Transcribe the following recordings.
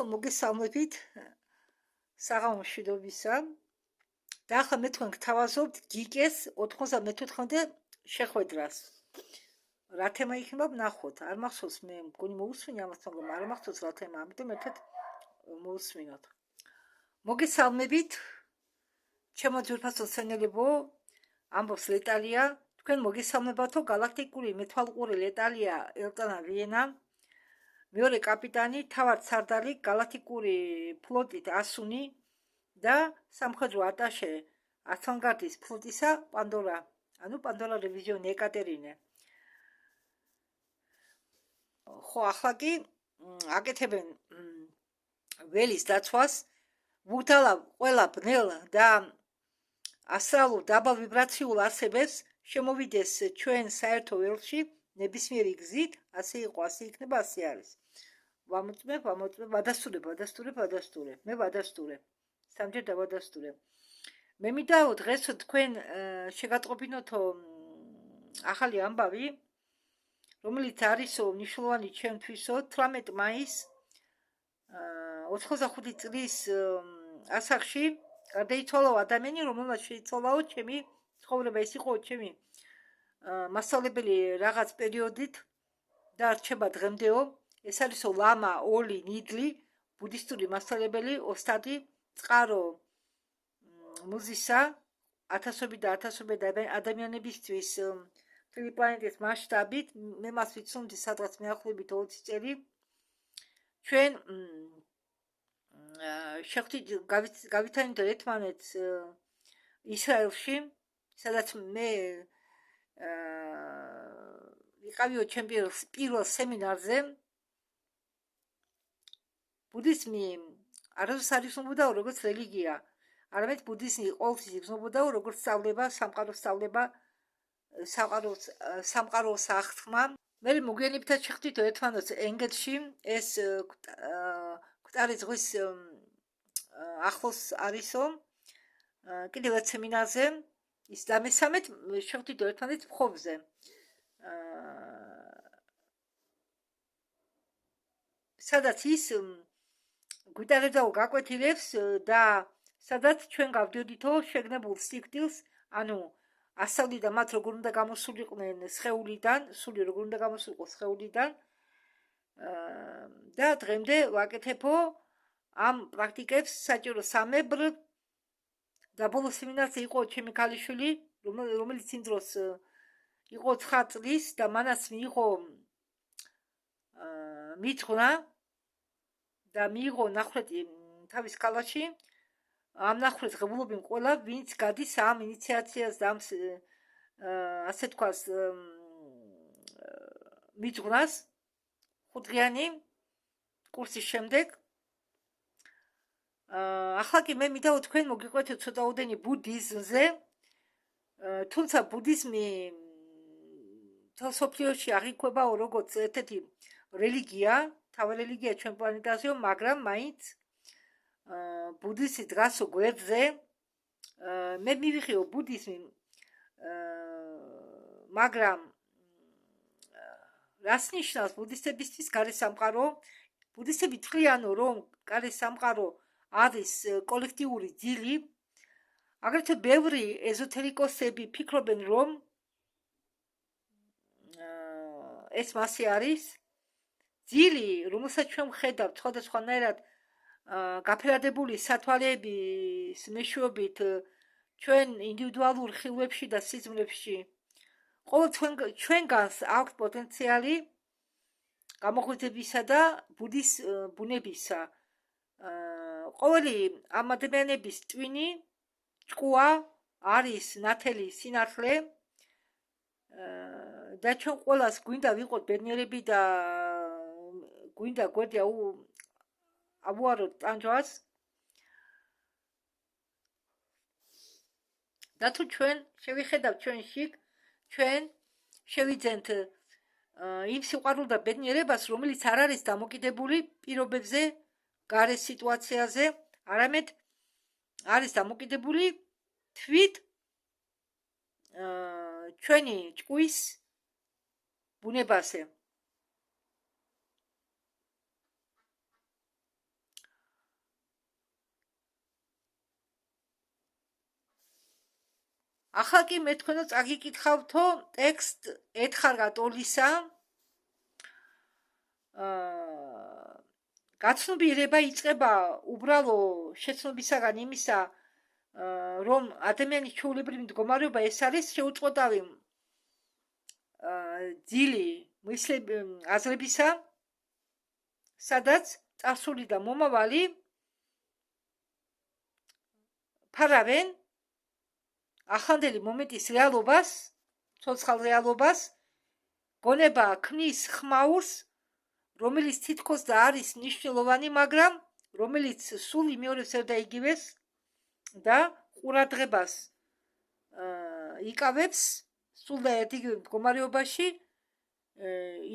მოგესალმებით საღამო მშვიდობისა და ახლა მე თქვენ გთავაზობთ გიკეს 94-მდე შეხვედრას. რა თემა იქნება ვნახოთ. არ მახსოვს მე მგონი მოусმინე ამას, მაგრამ არ მახსოვს რა თემა, ამიტომ ერთად მოусმინოთ. მოგესალმებით ჩემო ძვირფასო სენელებო, ამბობს ლეტალია. თქვენ მოგესალმებათო galaktikuri მეთვალყური ლეტალია ელტანა ვიენა. მეორე კაპიტანი, თავად სარდალი galaktikuri ფლოტით ასუნი და სამხედრო ატაშე ავანგარდის ფლოტისა პანდორა, ანუ პანდორა რევიზიონი ეკატერინე. ხო, ახლა კი აკეთებენ ველის დაცვას, ვუგდალავ ყველა ბნელ და ასტრალურ დაბალ ვიბრაციულ არსებებს შემოვიდეს ჩვენ საერთო ველში ნებისმიერი გზით, ასე იყო, ასე იქნება, ასე არის. ვამოწმებ, ვადასტურებ. მე ვადასტურებ. სამჯერ დავადასტურებ. მე მინდაო დღეს თქვენ შეგატყობინოთო ახალი ამბავი, რომელიც არისო მნიშვნელოვანი ჩემთვისო 18 მაისს 85 წლის ასახში გარდაიცვალა ადამიანი, რომელმაც შეიცვალაო ჩემი ცხოვრება, ეს იყო ჩემი მასწავლებელი რაღაც პერიოდით და რჩება დღემდეო. ეს არისო ლამა ოლი ნიდლი, ბუდისტური მასწავლებელი, ოსტატი, წყარო მუზისა, ათასობით და ათასობით ადამიანებისთვის მთელი პლანეტის მასშტაბით. მე მას ვიცნობდი სადღაც მეახლოებით 20 წელი. ჩვენ შევხვდით გავითანით ერთმანეთს ისრაელში, სადაც მე ვიყავიო ჩემ პირველ სემინარზე. ბუდიზმი არასდროს არ იგრძნობოდა როგორც რელიგია, არამედ ბუდიზმი ყოველთვის იგრძნობოდა როგორც სწავლება, სამყაროს აღთქმა. მე მოგვიანებითაც შევხვდით ერთმანეთს ენგელში, ეს კვტარი ზღვის ახლოს არისო, კიდევ ერთ სემინარზე, ის და მესამედ შევხვდით ერთმანეთს მხობზე. სადაც ის გვიტარებდა გაკვეთილებს და სადაც ჩვენ გავდიოდითო შეგნებულ სიკვდილს, ანუ ასწავლიდა მათ როგორ უნდა გამოსულიყვნენ სხეულიდან, სული როგორ უნდა გამოსულიყო სხეულიდან და დღემდე ვაკეთებო ამ პრაქტიკებს საჭირო სამებრ და ბოლო სემინარზე იყო ჩემი ქალიშვილი, რომელიც იმ დროს იყო 9 წლის და მანაც მიიღო მიძღვნა და მიიღო ნახვეტი თავის კალაში. ამ ნახვეტს ღებულობენ ყველა, ვინც გადის ამ ინიციაციას და ამ ასე თქვას მიძღვნას 5დღიანი კურსის შემდეგ. ახლა კი მე მინდა თქვენ მოგიყვეთოთ ცოტაოდენი ბუდიზმზე, თუმცა ბუდიზმი მსოფლიოში აღიქვებაო როგორც ერთ-ერთი რელიგია, თავი რელიგია ჩვენ პლანეტაზეო, მაგრამ მაინც ბუდიზმი დგასო გვერდზე. მე მივიღეო ბუდიზმი, მაგრამ რას ნიშნავს ბუდისტებისთვის გარე სამყარო? ბუდისტები თვლიანო, რომ გარე სამყარო არის კოლექტიური ძილი. აგრეთვე ბევრი ეზოთერიკოსები ფიქრობენ, რომ ეს მასე არის ძილი, რომელსაც ჩვენ ვხედავთ სხვადასხვანაირად გაფერადებული სათვალეების მეშვეობით ჩვენ ინდივიდუალურ ხილვებში და სიზმრებში. ყოველ ჩვენგანს აქვს პოტენციალი გამოღვიძებისა და ბუდის ბუნებისა. ყოველი ამ ადამიანების ტვინი, ჭკუა არის ნათელი სინათლე და ჩვენ ყველას გვინდა ვიყოთ ბედნიერები და გვინდა გვერდი ავუაროთ ტანჯვას. და თუ ჩვენ შევიხედავთ ჩვენ შიგ, ჩვენ შევიძენთ იმ სიყვარულ და ბედნიერებას, რომელიც არ არის დამოკიდებული პირობებზე, გარე სიტუაციაზე, არამედ არის დამოკიდებული თვით ჩვენი ჭკუის ბუნებაზე. ახლა კი მე თქვენო წაგიკითხავთო ტექსტ ეთხარგად ოლისა გაცნობიერება იწყება უბრალო შეცნობისაგან იმისა, რომ ადამიანის ჩვეულებრივი მდგომარეობა ეს არის შეუწყոտავი ძილი აზრებისა, სადაც წარსული და მომავალი ფარავენ ახლანდელი მომენტის რეალობას, ცოცხალ რეალობას, გონება ქმნის ხმაურს, რომელიც თითქოს და არის მნიშვნელოვანი, მაგრამ რომელიც სულ იმეორებს და იგივეს და ყურადღებას იკავებს სულ და იგივე მდგომარეობაში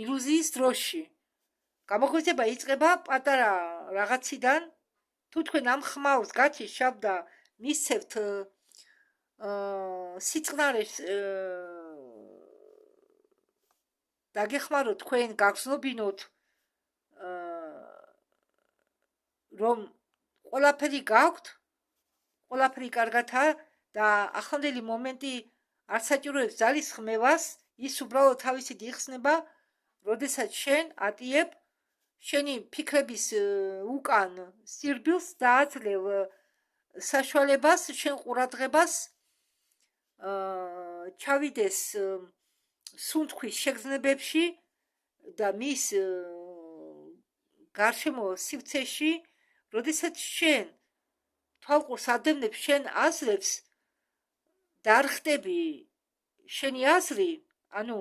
ილუზიის დროში. გამოგვიძება იწყება პატარა რაღაციდან, თუ თქვენ ამ ხმაურს გაჩიშავ და მისცევთ სიწყნარეს დაგეხმაროთ თქვენ გაგზნობინოთ რომ ყველაფერი გაქვთ, ყველაფერი კარგათაა და ახლანდელი მომენტი არ საჭიროებს ძალის ხმევას, ის უბრალოდ თავისით იხსნება, როდესაც შენ ატიებ შენი ფიქრების უკან სირბილს დააძლევ საშუალებას, შენ ყურადღებას ჩავიდეს სუნთქვის შეგრძნებებში და მის გარშემო სივრცეში, როდესაც შენ თვალყურს ადევნებს შენ აზრებს და არ ხტები შენი აზრი, ანუ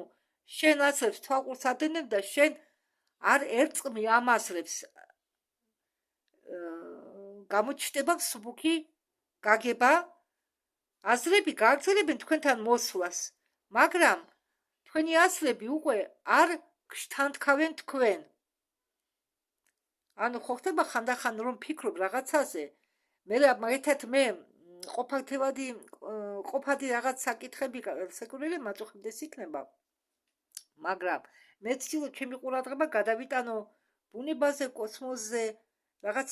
შენ აზრებს თვალყურს ადევნებ და შენ არ ერწყმი ამ აზრებს, გამოჩნდება მსუბუქი გაგება, აზრები გააგრძელებენ თქვენთან მოსვლას, მაგრამ თქვენი აზრები უკვე არ გშთანთქავენ თქვენ. ანუ ხო ხდება ხანდახან რომ ფიქრობ რაღაცაზე, მაგალითად მე ყოფადი რაღაც საკითხები საკურველი მაწუხებდეს იქნება, მაგრამ მე ვცდილობ ჩემი ყურადღება გადავიტანო ბუნებაზე, კოსმოსზე, რაღაც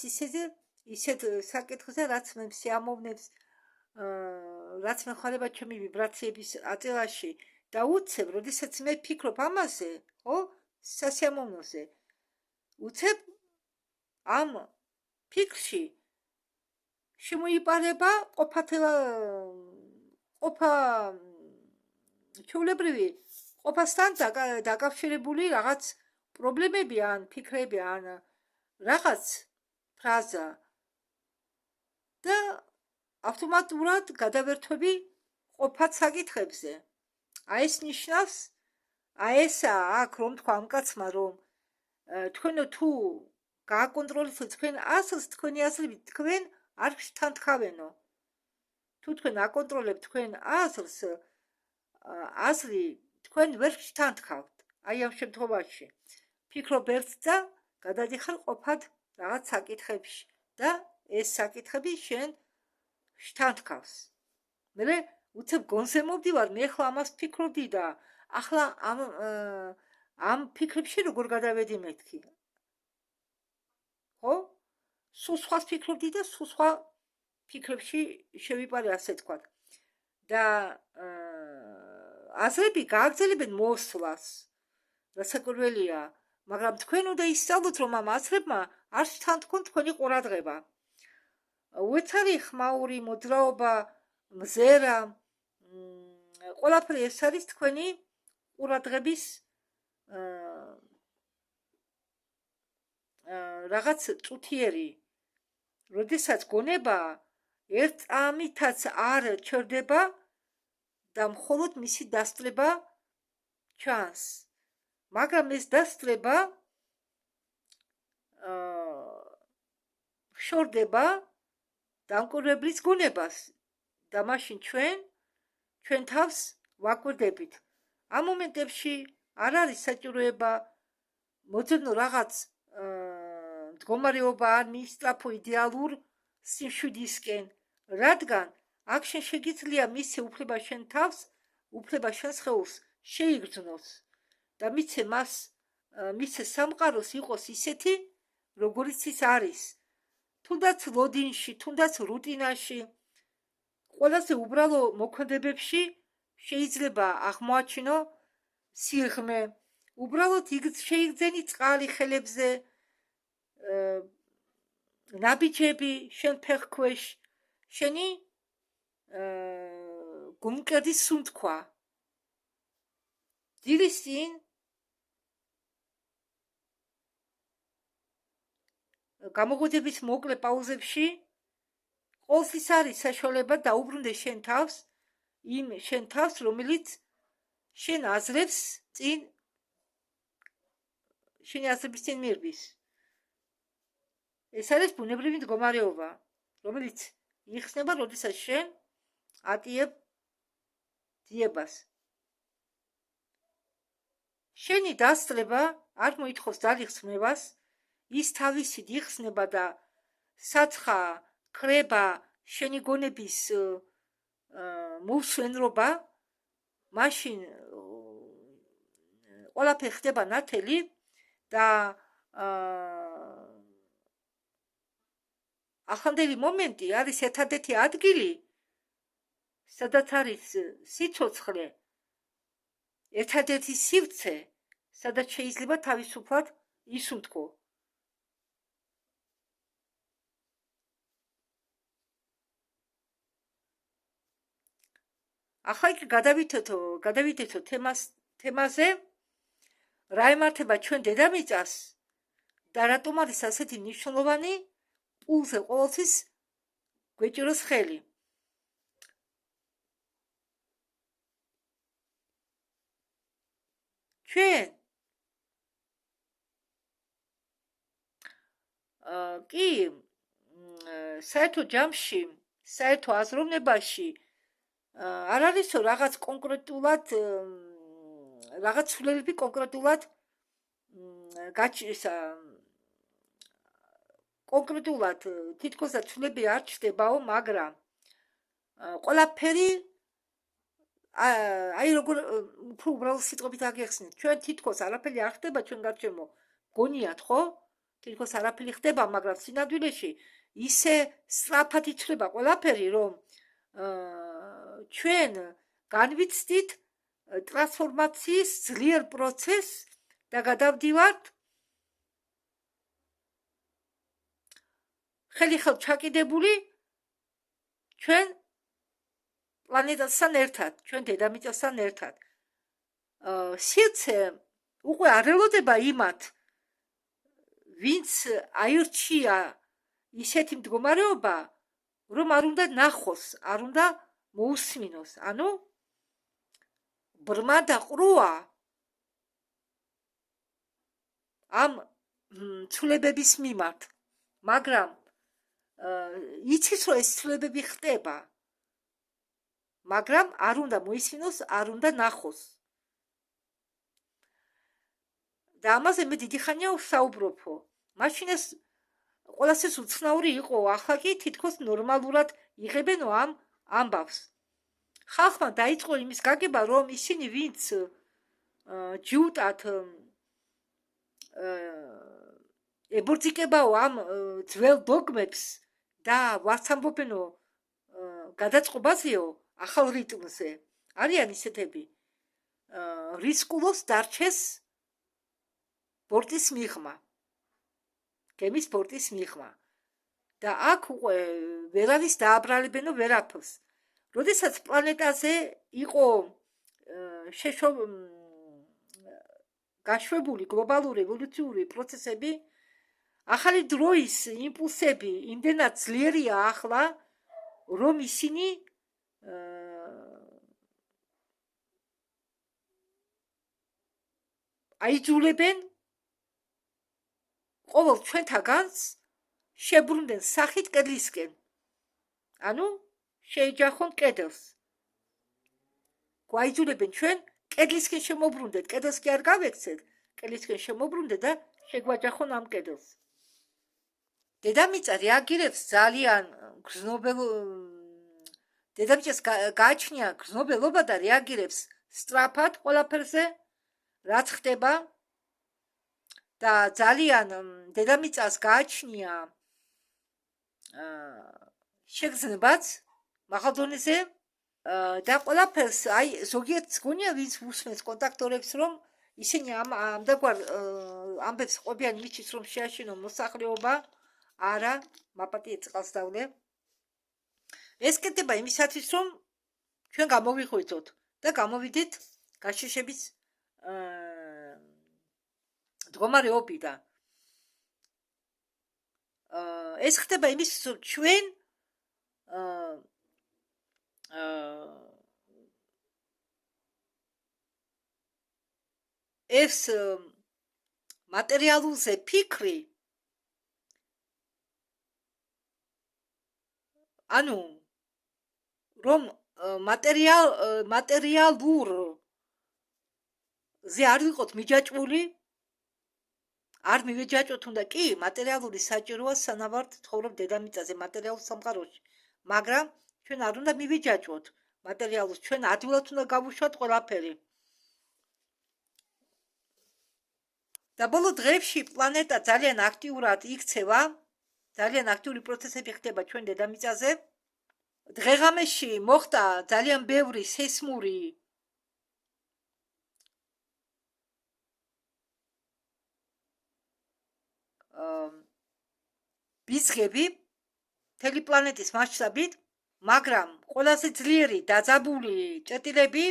ისეთ საკითხზე, რაც მე სიამოვნებს, რაც მეხარება ჩემი ვიბრაციების აწევაში და უცებ, როდესაც მე ფიქრობ ამაზე, ხო, სასიამოვნოზე, უცებ ამ ფიქრში შემოიპარება ყოფა ჩვეულებრივი ყოფასთან დაკავშირებული რაღაც პრობლემები ან ფიქრები ან რაღაც ფრაზა და ავტომატურად გადავერთვები ყოფა საკითხებზე. აი ეს ნიშნავს, აი ესაა აქ რომ თქვა ამ კაცმა, რომ თქვენო თუ გააკონტროლებთ თქვენ აზრს, თქვენი აზრები თქვენ არ გშთანთქავენო. თუ თქვენ აკონტროლებთ თქვენ აზრს, აზრი თქვენ ვერ გშთანთქავთ. აი ამ შემთხვევაში ფიქრობ ერთს და გადადიხარ ყოფად რაღაც საკითხებში და ეს საკითხები შენ შთანთქავს. მე უცებ გონზე მოვდივარ, მე ახლა ამას ფიქრობდი და ახლა ამ ფიქრებში როგორ გადავედი მეთქი. ხო? სულ სხვა ფიქრობდი და სულ სხვა ფიქრებში შევიპარე, ასე თქვა. და აზრები გააგრძელებენ მოსვლას, რასაკვირველია, მაგრამ თქვენ უნდა ისწავლოთ, რომ ამ აზრებმა არ შთანთქონ თქვენი ყურადღება. უეცარი ხმაური, მოძრაობა, მზერა, ყველაფერი ეს არის თქვენი ყურადღების რაღაც წუთიერი, როდესაც გონება ერთ წამითაც არ ჩერდება და მხოლოდ მისი დასწრება ჩანს. მაგრამ ეს დასწრება შორდება დამკვირვებლის გონებას და მაშინ ჩვენ თავს ვაკვირდებით. ამ მომენტებში არ არის საჭიროება მოძებნო რაღაც მდგომარეობა არ მიისწრაფო იდეალურ სიმშვიდისკენ, რადგან აქ შენ შეგიძლია მისცე უფლება შენ თავს, უფლება შენ სხეულს შეიგრძნოს და მისცე სამყაროს იყოს ისეთი, როგორიც ის არის. თუნდაც ლოდინში, თუნდაც რუტინაში, ყველაზე უბრალო მოქმედებებში შეიძლება აღმოაჩინო სიღრმე, უბრალოდ შეიგრძენი წყალი ხელებზე, ნაბიჯები შენ ფეხქვეშ, შენი გულმკერდის სუნთქვა. დილის წინ გამოღვიძების მოკლე პაუზებში ყოველთვის არის საშუალება დაუბრუნდე შენ თავს, რომელიც შენ აზრებს წინ შენი აზრების წინ მიღბის. ეს არის ბუნებრივი მდგომარეობა, რომელიც იხსნება, როდესაც შენ ატიებ ძიებას. შენი დასწრება არ მოითხოვს ძალიხსნებას, ის თავისით იხსნება და საცხა ქრება შენი გონების მოусვენრობა, მაშინ ყველაფერი ხდება ნათელი და ახანდელი მომენტი არის ერთადერთი ადგილი, სადაც არის სიცოცხლე, ერთადერთი სივრცე, სადაც შეიძლება თავისუფლად ისუნთქო. ახლა იქ გადავიდეთო თემაზე, რა ემართება ჩვენ დედამიწას და რატომ არის ასეთი მნიშვნელოვანი პულზე ყოველთვის გვეჭიროს ხელი. ჩვენ კი საერთო ჯამში, საერთო აზროვნებაში არ არისო რაღაც კონკრეტულად რაღაც ცვლილები კონკრეტულად კონკრეტულად თითქოსა ცვლილები არ ჩნდებაო, მაგრამ ყველაფერი აი როგორ უფრო უბრალო სიტყვებით აგეხსნით, ჩვენ თითქოს არაფერი არ ხდება ჩვენ გარშემო, გონიათ ხო? თითქოს არაფერი ხდება, მაგრამ სინამდვილეში ისე სწრაფად იცვლება ყველაფერი, რომ ჩვენ განვიცდით ტრანსფორმაციის ძლიერ პროცესს და გადავდივართ ხელი-ხელ ჩაკიდებული ჩვენ პლანეტასთან ერთად, ჩვენ დედამიწასთან ერთად. სივრცე უკვე არ ელოდება იმათ, ვინც აირჩია ისეთი მდგომარეობა, რომ არ უნდა ნახოს, არ უნდა მოусმინოს. ანუ ბრმა და ყრუა ამ ცვლილებების მიმართ, მაგრამ იცის რომ ეს ცვლილებები ხდება, მაგრამ არ უნდა მოისმინოს, არ უნდა ნახოს. და ამაზე მე დიდი ხანია ვსაუბრობო. მაშინ ეს ყველასთვის უცნაური იყო, ახლა კი თითქოს ნორმალურად იღებენო ამ ამბავს. ხალხმა დაიწყო იმის გაგება, რომ ისინი ვინც ჯიუტად ებორძიკებაო ამ ძველ დოგმებს და ვარც ამბობენო გადაწყობაზეო ახალ რიტმზე. არიან ისეთები, რისკულობს დარჩეს ბორტის მიღმა, გემის ბორტის მიღმა. და აქ უკვე ვერ არის დააბრალებენო ვერაფერს. როდესაც პლანეტაზე იყო გაშვებული გლობალური ევოლუციური პროცესები, ახალი დროის იმპულსები იმდენად ძლიერია ახლა, რომ ისინი აიძულებენ ყოველ ჩვენთაგანს შებრუნდნენ სახით კედლისკენ. ანუ შეეჯახონ კედელს. გვაიძულებენ ჩვენ კედლისკენ შემოbrუნდეთ, კედელს კი არ გავექცეთ, კედლისკენ შემოbrუნდეთ და შეგვაჯახონ ამ კედელს. დედამიწა რეაგირებს ძალიან დედამიწას გააჩნია გრძნობელობა და რეაგირებს სწრაფად ყველაფერზე, რაც ხდება და ძალიან დედამიწას გააჩნია შეგრძნებაც მაღალ დონეზე და ყველაფერს აი ზოგიერთს გონია ვინც უსმენს კონტაქტორებს რომ ისინი ამდაგვარ ამბებს ყვებიან მიჩის რომ შეაშინო მოსახლეობა არა მაპატიე წყალს დავლე ეს კეთება იმისათვის რომ ჩვენ გამოვიღვიძოთ და გამოვიდეთ გაშიშების მდგომარეობიდან ეს ხდება იმის ჩვენ ეს მატერიალურზე ფიქრი ანუ რომ მატერიალურ ზე არ ვიყოთ მიჯაჭვული არ მივეჯაჭვოთ უნდა კი მატერიალური საჭიროა სანავართ ცხოვრობ დედამიწაზე მატერიალურ სამყაროში მაგრამ ჩვენ არ უნდა მივეჯაჭვოთ მატერიალურს ჩვენ ადვილად უნდა გავუშვათ ყველაფერი და ბოლო დღეებში პლანეტა ძალიან აქტიურად იქცევა ძალიან აქტიური პროცესები ხდება ჩვენ დედამიწაზე დღეღამეში მოხდა ძალიან ბევრი სეისმური ბიძღები მთელი პლანეტის მასშტაბით მაგრამ ყველაზე ძლიერი დაძაბული ჭეტილები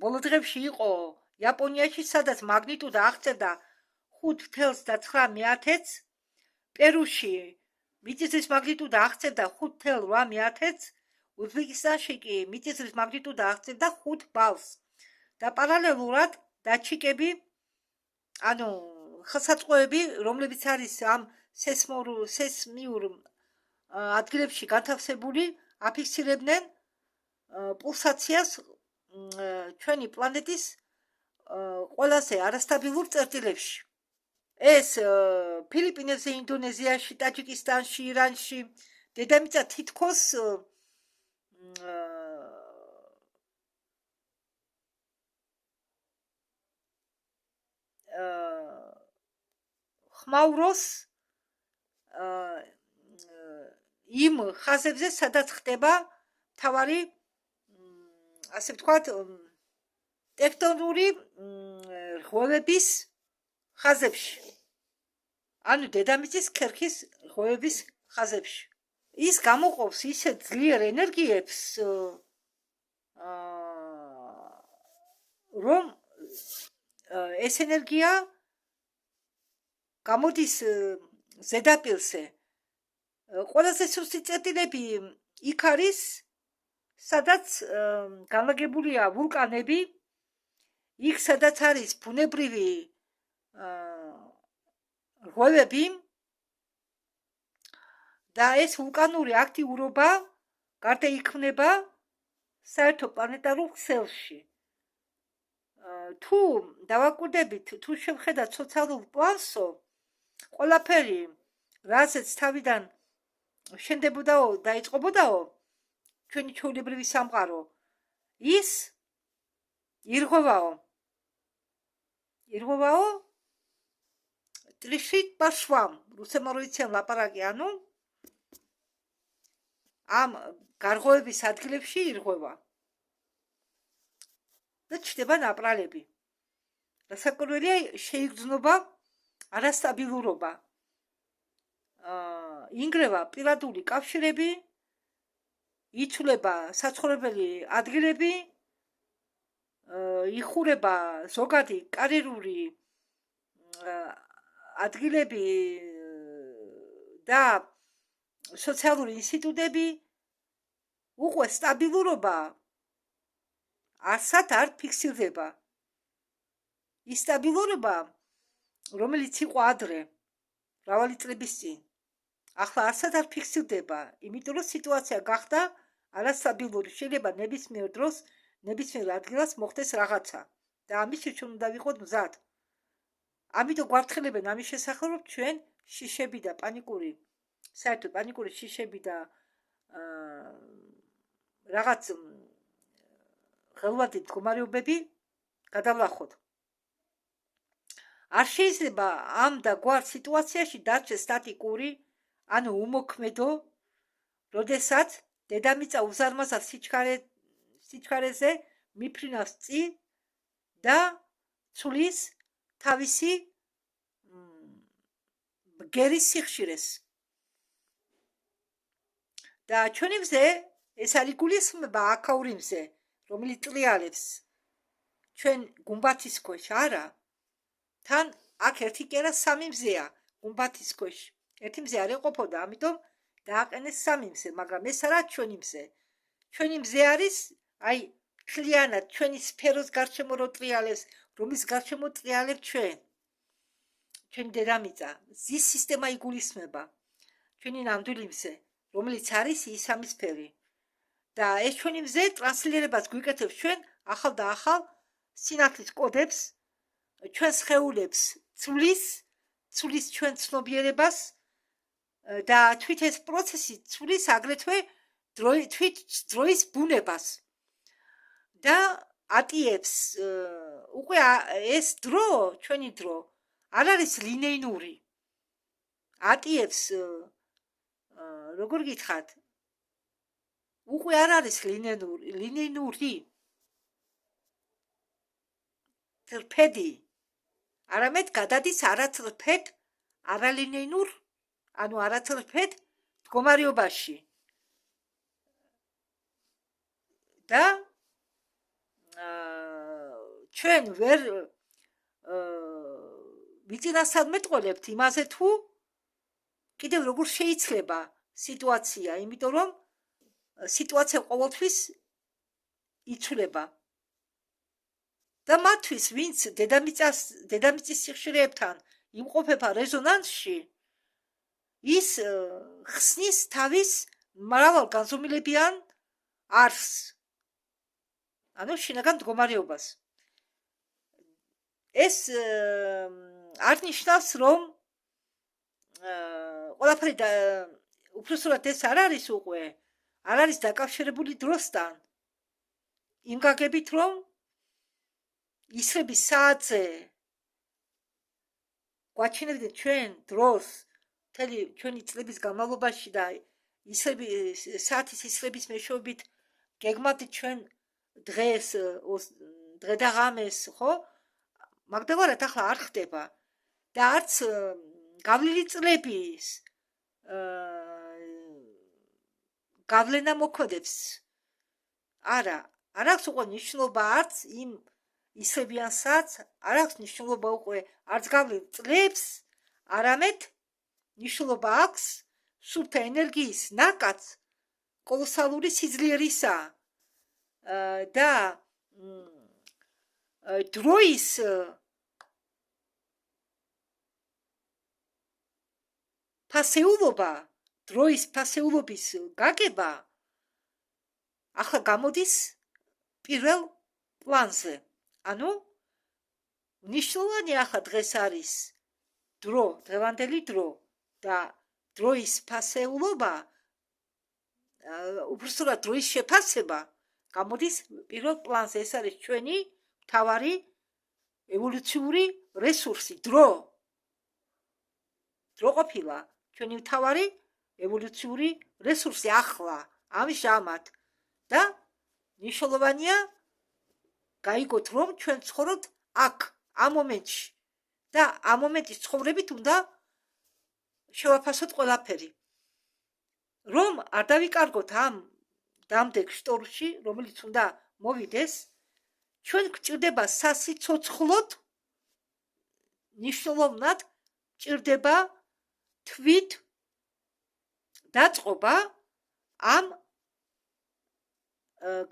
ბოლო დღეებში იყო იაპონიაში სადაც მაგნიტუდა აღწევდა 5.9-ს პერუში მიწისძვრის მაგნიტუდა აღწევდა 5.8-ს უზბეკისტანში კი მიწისძვრის მაგნიტუდა აღწევდა 5 ბალს და პარალელურად დაჩიკები ანუ ხელსაწყოები რომლებიც არის ამ სესმიურ ადგილებში განთავსებული აფიქსირებდნენ პულსაციას ჩვენი პლანეტის ყველაზე არასტაბილურ წერტილებში ეს ფილიპინებზე, ინდონეზიაში, ტაჯიკისტანში, ირანში დედამიწა თითქოს ხმაუროს იმ ხაზებზე სადაც ხდება თავარი ასე ვთქვათ ტექტონური რღვევების ხაზებში ანუ დედამიწის ქერქის რღვევების ხაზებში ის გამოყოფს ისეთ ძლიერ ენერგიებს რომ ეს ენერგია გამოდის ზედაპირზე ყველაზე სუსტი წერტილები იქ არის სადაც განლაგებულია ვულკანები იქ სადაც არის ბუნებრივი რღვევები და ეს ვულკანური აქტიურობა გარდაიქმნება საერთო პლანეტარულ ქსელში თუ დავაკვირდებით თუ შევხედათ სოციალურ პლანსო ყველაფერი რასაც თავიდან შენდებოდაო და იწყებოდაო ჩვენი ჩვეულებრივი სამყარო ის ირღვევაო ტრიშით ბაშვამ რუსებმა რო იციან ლაპარაკი ანუ ამ გარღვევების ადგილებში ირღვევა და ჩნდება ნაპრალები რასაკვირველია შეიგრძნობა არასტაბილურობა ინგრევა პირადული კავშირები იცვლება საცხოვრებელი ადგილები იხურება ზოგადი კარიერული ადგილები და სოციალური ინსტიტუტები უკვე სტაბილურობა არსად არ ფიქსირდება ის სტაბილურობა რომელიც იყო ადრე მრავალი წლების წინ ახლა არსად არ ფიქსირდება იმიტომ რომ სიტუაცია გახდა არასტაბილური შეიძლება ნებისმიერ დროს ნებისმიერ ადგილას მოხდეს რაღაცა და ამისთვის ჩვენ უნდა ვიყოთ მზად ამიტომ გვარცხელებენ ამის შესახებ რომ ჩვენ შიშები და პანიკური საერთოდ პანიკური შიშები და რაღაც ხელვადი მდგომარეობები გადავლახოთ არ შეიძლება ამ და გვარ სიტუაციაში დარჩეს სტატიკური ანუ უმოქმედო როდესაც დედამიწა უზარმაზარ სიჩქარეზე მიფრინავს წი და ცulis თავისი ბგერის სიხშირეს. და ჩვენი მზე ეს არის გულისხმება აქაური მზე, რომელიც ტრიალებს ჩვენ გუმბათის ქვეშ არა. თან აქ ერთი კი არა, სამი მზეა გუმბათის ქვეშ. ერთი მზე არ ეყოფოდა, ამიტომ დააყენეს სამი მზე, მაგრამ ეს არა ჩვენი მზე. ჩვენი მზე არის აი მთლიანად ჩვენი სფეროს გარშემო რო ტრიალებს, რომლის გარშემო ტრიალებთ ჩვენ. ჩვენი დედამიწა, ზის სისტემა იგულისხმება. ჩვენი ნამდვილი მზე, რომელიც არის ისამისფერი. და ეს ჩვენი მზე ტრანსლირებას გვიკეთებს ჩვენ ახალ და ახალ სინათლის კოდებს, ჩვენ სხეულებს ცulis ჩვენ ცნობიერებას და თვით ეს პროცესი ცulis აგრეთვე თვით დროის ბუნებას. და ატიებს უკვე ეს დრო, ჩვენი დრო არ არის ლინეიური. ატიებს როგორ გითხრათ, უკვე არ არის ლინეიური. თრფედი. არამედ გადადის არათრფედ, არალინეიურ, ანუ არათრფედ მდგომარეობაში. და ჩვენ ვერ ვიწინასად მეტყოლებთ იმაზე თუ კიდევ როგორ შეიძლება სიტუაცია, იმიტომ რომ სიტუაცია ყოველთვის იცვლება. და მათთვის, ვინც დედამიწის სიხშირეებთან იმყოფება რეზონანსში, ის ხსნის თავის მრავალ განზომილებიან არსს, ანუ შინაგან მდგომარეობას. ეს არ ნიშნავს, რომ ყველაფერი უпроსტად ეს არ არის უკვე, არ არის დაკავშირებული დროსთან. იმ გაგებით, რომ ისრების საათზე გვაჩინებდეთ ჩვენ დროს მთელი ჩვენი წლების განმავლობაში და საათის ისრების მეშვეობით გეგმავდით ჩვენ დღეს, დღე და ღამეს, ხო? მაგდავარად ახლა არ ხდება და არც გავლილი წლების გავლენა მოქმედებს. არა, არ აქვს უკვე ნიშნულობა არც იმ ისრებიან საათს, არ აქვს ნიშნულობა უკვე არც გავლილ წლებს, არამედ ნიშნულობა აქვს სუფთა ენერგიის ნაკადს კოლოსალური სიძლიერისა და დროის ფასეულობა, დროის ფასეულობის გაგება ახლა გამოდის პირველ პლანზე. ანუ მნიშვნელოვანი ახლა დღეს არის დრო, დღევანდელი დრო და დროის ფასეულობა, უბრალოდ დროის შეფასება გამოდის პირველ პლანზე. ეს არის ჩვენი მთავარი ევოლუციური რესურსი, დრო. დრო ყოფილა ჩვენი მთავარი ევოლუციური რესურსი ახლა, ამჟამად და მნიშვნელოვანია გაიგოთ, რომ ჩვენ ცხოვრობთ აქ, ამ მომენტში და ამ მომენტის ცხოვრებით უნდა შევაფასოთ ყველაფერი. რომ არ დავიკარგოთ ამ დამდეგ შტორში, რომელიც უნდა მოვიდეს, ჩვენ გვჭირდება სასიცოცხლოდ, მნიშვნელოვნად ჭირდება თვით დაწყობა ამ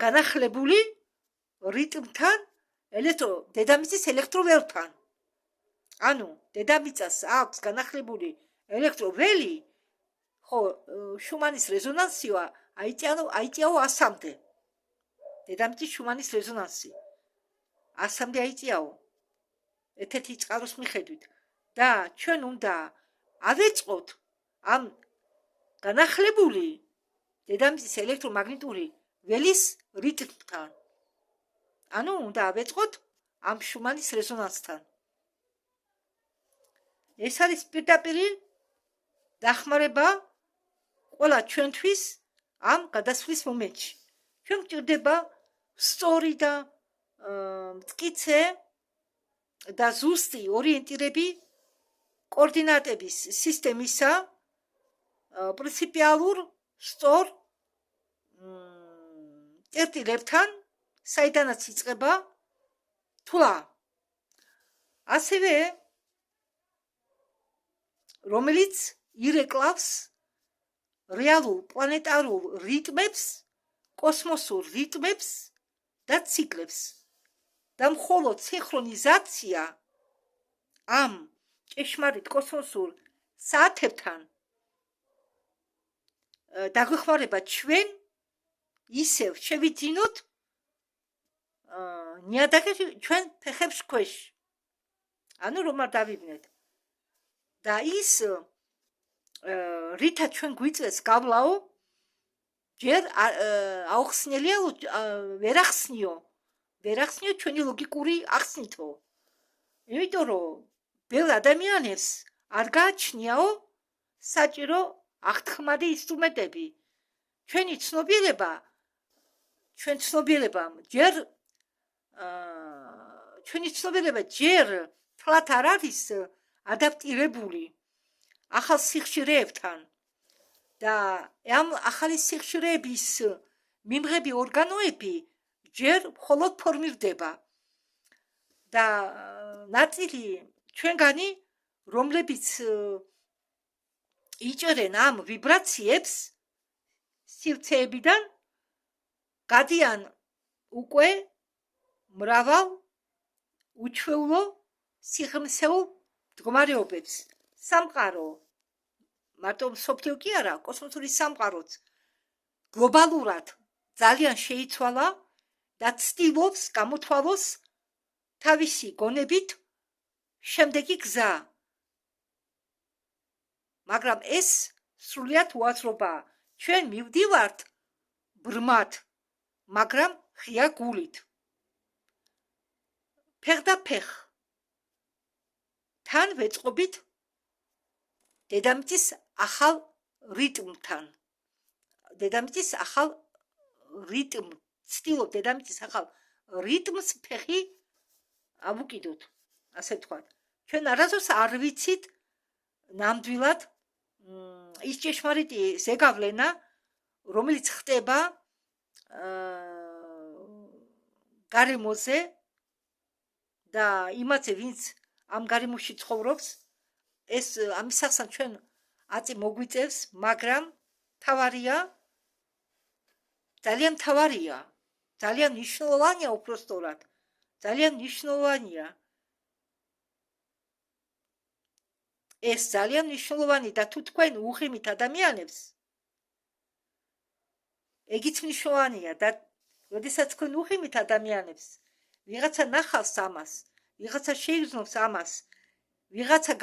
განახლებული რიტმთან, დედამიწის ელექტროველთან. ანუ დედამიწას აქვს განახლებული ელექტროველი, ხო, შუმანის რეზონანსია აიწიაო 100-მდე. დედამიწის შუმანის რეზონანსი 100-მდე აიწიაო ერთ-ერთი წყაროს მიხედვით და ჩვენ უნდა ავეწყოთ ამ განახლებული დედამიწის ელექტრომაგნიტური ველის რიტმთან. ანუ უნდა ავეწყოთ ამ შუმანის რეზონანსთან. ეს არის პირდაპირი დახმარება ყველა ჩვენთვის ამ გადასვლის მომენტში. ჩვენ გვჭირდება სწორი და მტკიცე და ზუსტი ორიენტირები კოორდინატების სისტემისა პრინციპიალურ სწორ წერტილებთან, საიდანაც იწყება თვლა. ასევე რომელიც ირეკლავს რეალურ პლანეტარულ რიტმებს, კოსმოსურ რიტმებს და ციკლებს. და მხოლოდ სინქრონიზაცია ამ ჭეშმარიტ კოსმოსურ საათებთან დაგვეხმარება ჩვენ ისევ შევიძინოთ ნიადაგში ჩვენ ფეხებს ქვეშ. ანუ რომ არ დავიბნეთ. და ის რითაც ჩვენ გვიწევს გავლაო ჯერ აუხსნელია ვერ ახსნიო ჩვენი ლოგიკური ახსნითო. იმიტომ რომ ბევრ ადამიანებს არ გააჩნიაო საჭირო აღთქმადი ინსტრუმენტები. ჩვენი ცნობიერება ჯერ თლათ არ არის ადაპტირებული ახალ სიხშირეებთან და ამ ახალი სიხშირეების მიმღები ორგანოები ჯერ მხოლოდ ფორმირდება და ნაწილი ჩვენგანი რომლებიც იჭერენ ამ ვიბრაციებს სივრცეებიდან გადიან უკვე მრავალ უჩვეულო სიღრმისეულ მდგომარეობებს. სამყარო მარტო მსოფლიო კი არა, კოსმოსური სამყაროც გლობალურად ძალიან შეიცვალა და ცდილობს გამოთვალოს თავისი გონებით შემდეგი გზა. მაგრამ ეს სრულიად უაზრობაა. ჩვენ მივდივართ ბრმად, მაგრამ ღია გულით. ფეხ თან ვეწყობით დედამიწის ახალ რიტმთან. დედამიწის ახალ რიტმ, ცდილობ დედამიწის ახალ რიტმს ფეხი ავუკიდოთ, ასე ვთქვათ. ჩვენ არასდროს არ ვიცით ნამდვილად ის ჭეშმარიტი ზეგავლენა, რომელიც ხდება გარემოზე და იმაზე, ვინც ამ გარემოში ცხოვრობს, ეს ამის სახსან ჩვენ აწი მოგვიწევს, მაგრამ ძალიან მთავარია, ძალიან მნიშვნელოვანია უпростоრად, ძალიან მნიშვნელოვანია. ეს ძალიან მნიშვნელოვანი და თუ თქვენ უღიმით ადამიანებს, ეგიც მნიშვნელოვანია და როდესაც თქვენ უღიმით ადამიანებს, ვიღაცა ნახავს ამას, ვიღაცა შეიგრძნობს ამას, ვიღაცა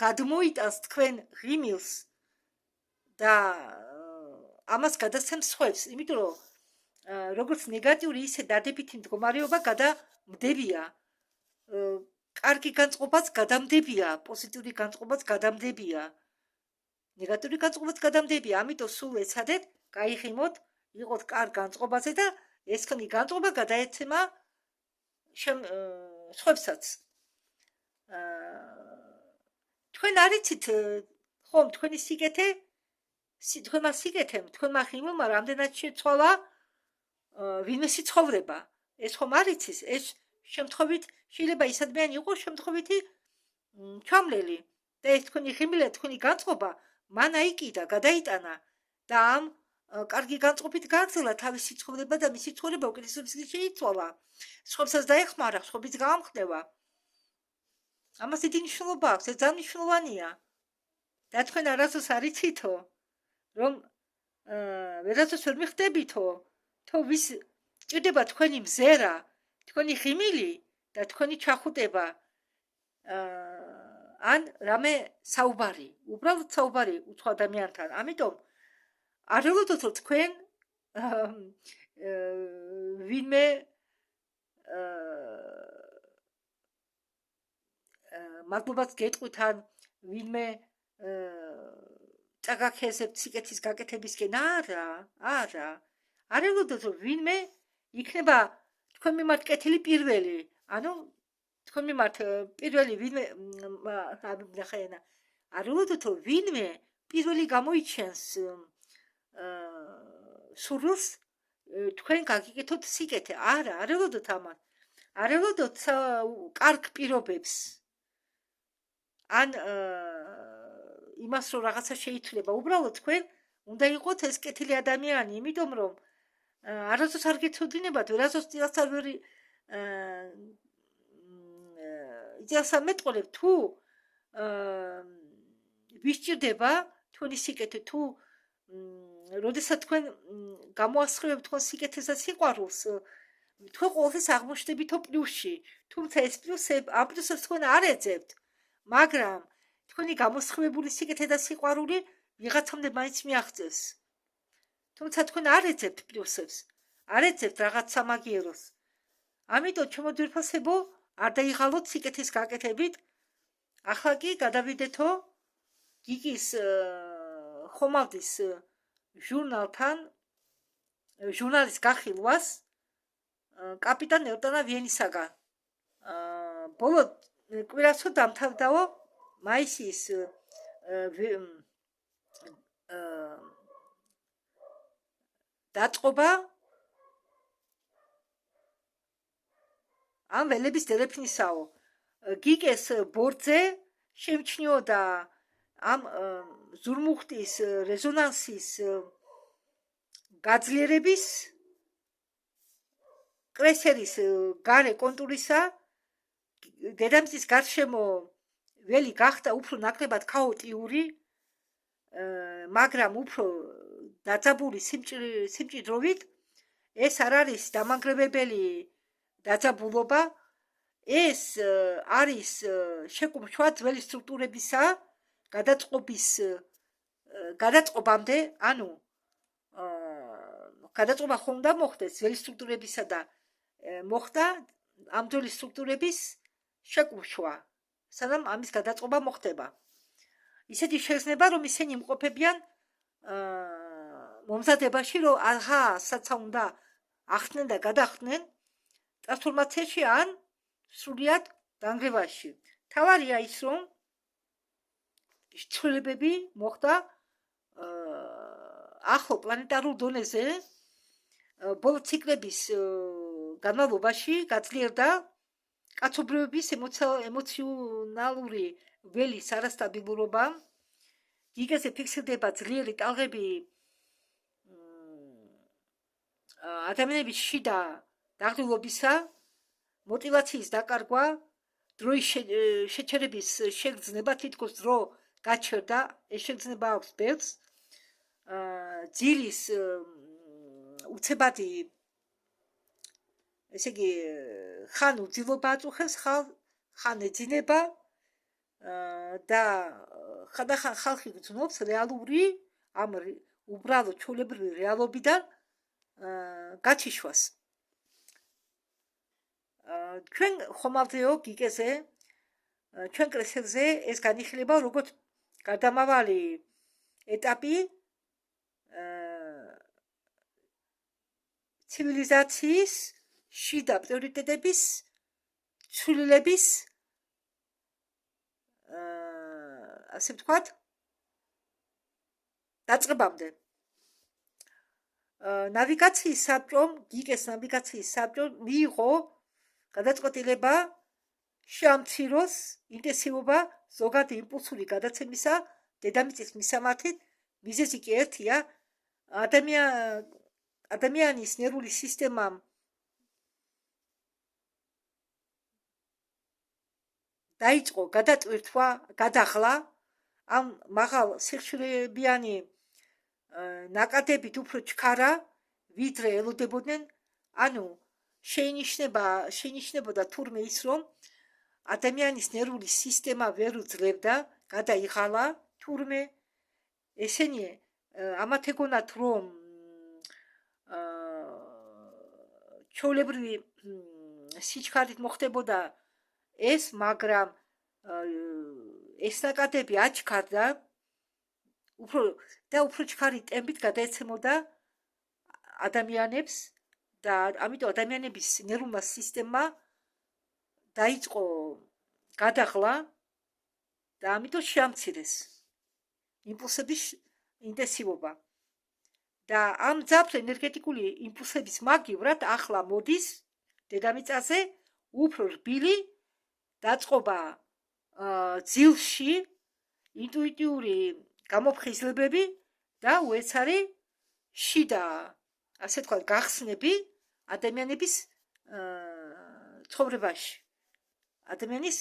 გადმოიტანს თქვენ ღიმილს და ამას გადასცემს სხვებს, იმიტომ რომ როგორც ნეგატიური, ისე დადებითი მდგომარეობა გადამდებია. კარგი განწყობაც გადამდებია, პოზიტიური განწყობაც გადამდებია, ნეგატიური განწყობაც გადამდებია. ამიტომ სულ ეცადეთ, გაიღიმოთ, იყოთ კარგ განწყობაზე და ეს თქვენი განწყობა გადაეცემა სხვებსაც. თქვენ არ იცით ხომ თქვენი სიკეთე, თქვენმა სიკეთემ, თქვენმა ღიმილმა რამდენად შეცვალა ვინმე სიცხოვრება. ეს ხომ არ იცის, ეს შემთხვევით შეიძლება ის ადამიანი იყოს შემთხვევითი ჩამლელი და ეს თქვენი ღიმილი, თქვენი განწყობა მან აიკიდა, გადაიტანა და ამ კარგი განწყობით გააგრძელა თავისი ცხოვრება და მისი ცხოვრება უკეთესობის შეიცვალა. სხვებსაც დაეხმარა, სხვებიც გაამხნევა. ამას დიდი მნიშვნელობა აქვს, ეს ძალიან მნიშვნელოვანია. და თქვენ არასდროს არ იცითო, რომ ვერასდროს ვერ მიხდებითო, თუ ვის ჭირდება თქვენი მზერა, თქვენი ღიმილი და თქვენი ჩახუტება ან რამე საუბარი, უბრალოდ საუბარი უცხო ადამიანთან. ამიტომ არ ველოდოთ, რომ თქვენ ვინმე მადლობას გეტყვით ან ვინმე წაგაქეზებთ სიკეთის გაკეთებისკენ? არა. არ ელოდოთ რომ ვინმე იქნება თქვენ მიმართ კეთილი პირველი, ანუ თქვენ მიმართ პირველი ვინმე ნახენა. არ ელოდოთ რომ ვინმე პირველი გამოიჩენს სურვილს თქვენ გაგიკეთოთ სიკეთე. არა, არ ელოდოთ ამას. არ ელოდოთ კარგ პირობებს. ან იმას რომ რაღაცა შეიცვლება. უბრალოდ თქვენ უნდა იყოთ ეს კეთილი ადამიანი, იმიტომ რომ არასდროს არ გეცოდინებათ, ვერასდროს წილას არ ვერ იდეას ამეტყოლებ თუ ვისჭირდება თქვენი სიკეთე, თუ როდესაც თქვენ გამოასხივებთ თქვენ სიკეთეს და სიყვარულს, თქვენ ყოველთვის აღმოჩნდებითო პლუსში, თუმცა ეს ამ პლუსებს თქვენ არ ეძებთ, მაგრამ თქვენი გამოსხივებული სიკეთე და სიყვარული ვიღაცამდე მაინც მიაღწევს. თუმცა თქვენ არ ეძებთ პლუსებს, არ ეძებთ რაღაც სამაგიეროს. ამიტომ ჩემო ძვირფასებო, არ დაიღალოთ სიკეთის გაკეთებით. ახლა კი გადავიდეთო გიგის ხომალდის ჟურნალის გახილვას კაპიტან ელტონა ვიენისაგან. ბოლო კვირას რო დამთავრდაო მაისის დაწყობა ამ ველების დელეფნისაო. გიგეს ბორცე შემჩნიოდა ამ ზურმუხტის რეზონანსის გაძლიერების კრესერის გარე კონტურისა დედამიწის გარშემო ველი გახდა უფრო ნაკლებად ქაოტიური, მაგრამ უფრო დაძაბული სიმჭიდროვით. ეს არ არის დამანგრევებელი დაძაბულობა, ეს არის შეკუმშვა ძველი სტრუქტურებისა გადაწყობამდე, ანუ გადაწყობა ხომ უნდა მოხდეს ძველი სტრუქტურებისა და მოხდა ამ ძველი სტრუქტურების შეკუმშვა, სანამ ამის გადაწყობა მოხდება. ისეთი შეგრძნება, რომ ისინი იმყოფებიან მომზადებაში, რომ საცა უნდა ახსნენ და გადახსნენ ტრანსფორმაციაში ან სრულად დანგრევაში. თავარია ის, რომ ცვლილებები მოხდა ახლო პლანეტარულ დონეზე, ბოლო ციკლების განმავლობაში გაძლიერდა კაცობრიობის ემოციონალური ველის არასტაბილურობა. გიგაზე ფიქსირდება ძლიერი ტალღები ადამიანების შიდა დაღლილობისა, მოტივაციის დაკარგვა, დროის შეჩერების შეგრძნება, თითქოს დრო გაჩერდა, ეს შეგრძნება აქვს ბერს, ძილის უცებადი, ესე იგი, ხან უძილობა აწუხებს, ხან ეძინება და ხანდახან ხალხი გრძნობს რეალური, ამ უბრალო ჩვეულებრივი რეალობიდან გაჩიშვას. ჩვენ ხომალდეო გიგეზე, ჩვენ კრესერზე ეს განიხილება როგორც გარდამავალი ეტაპი ცივილიზაციის შიდა პრიორიტეტების ცვლილების ასე ვთქვათ დაწყებამდე. ნავიგაციის საბჭომ, გიგეს ნავიგაციის საბჭომ მიიღო გადაწყვეტილება შეამციროს ინტენსივობა ზოგადი იმპულსური გადაცემისა დედამიწის მისამართით. მიზეზი კი ერთია, ადამიანის ნერვული სისტემამ დაიწყო გადატვირთვა, გადახლა ამ მაღალ სიხშირეებიანი ნაკადებით უფრო ჩქარა, ვიდრე ელოდებოდნენ, ანუ შეინიშნებოდა თურმე ის, რომ ადამიანის ნერვული სისტემა ვერ უძლევდა, გადაიღალა თურმე ესენი ამათ ეგონათ, რომ ჩვეულებრივი სიჩქარით მოხდებოდა ეს, მაგრამ ეს ნაკადები აჩქარდა უფრო ჩქარი ტემპით გადაეცემოდა ადამიანებს და ამიტომ ადამიანების ნერვულმა სისტემა დაიწყო გადაღლა და ამიტომ შეამცირეს იმპულსების ინტენსივობა და ამ ძაფრ ენერგეტიკული იმპულსების მაგივრად ახლა მოდის დედამიწაზე უფრო რბილი დაწყობა ძილში ინტუიტიური გამოფხიზლებები და უეცარი შიდა ასე თქვა გახსნები ადამიანების ცხოვრებაში ადამიანის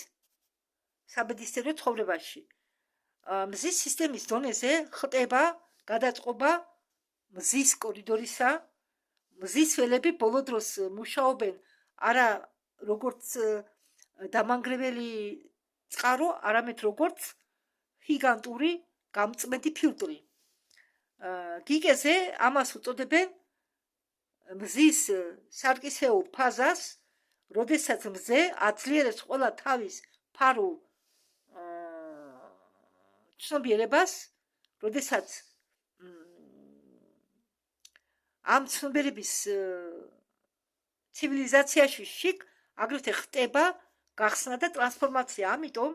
საბედისწერო ცხოვრებაში მზის სისტემის დონეზე ხტება გადაწყობა მზის კორიდორისა მზის ველები ბოლო დროს მუშაობენ არა როგორც დამანგრეველი წყარო არამედ როგორც გიგანტური გამწმედი ფილტრი გიგეზე ამას უწოდებენ მზის სარკისეულ ფაზას როდესაც მზე აძლიერებს ყველა თავის ფარულ ცნობიერებას როდესაც ამ ცნობიერების ცივილიზაციაში შიგ აგრეთვე ხტება გახსნა და ტრანსფორმაცია ამიტომ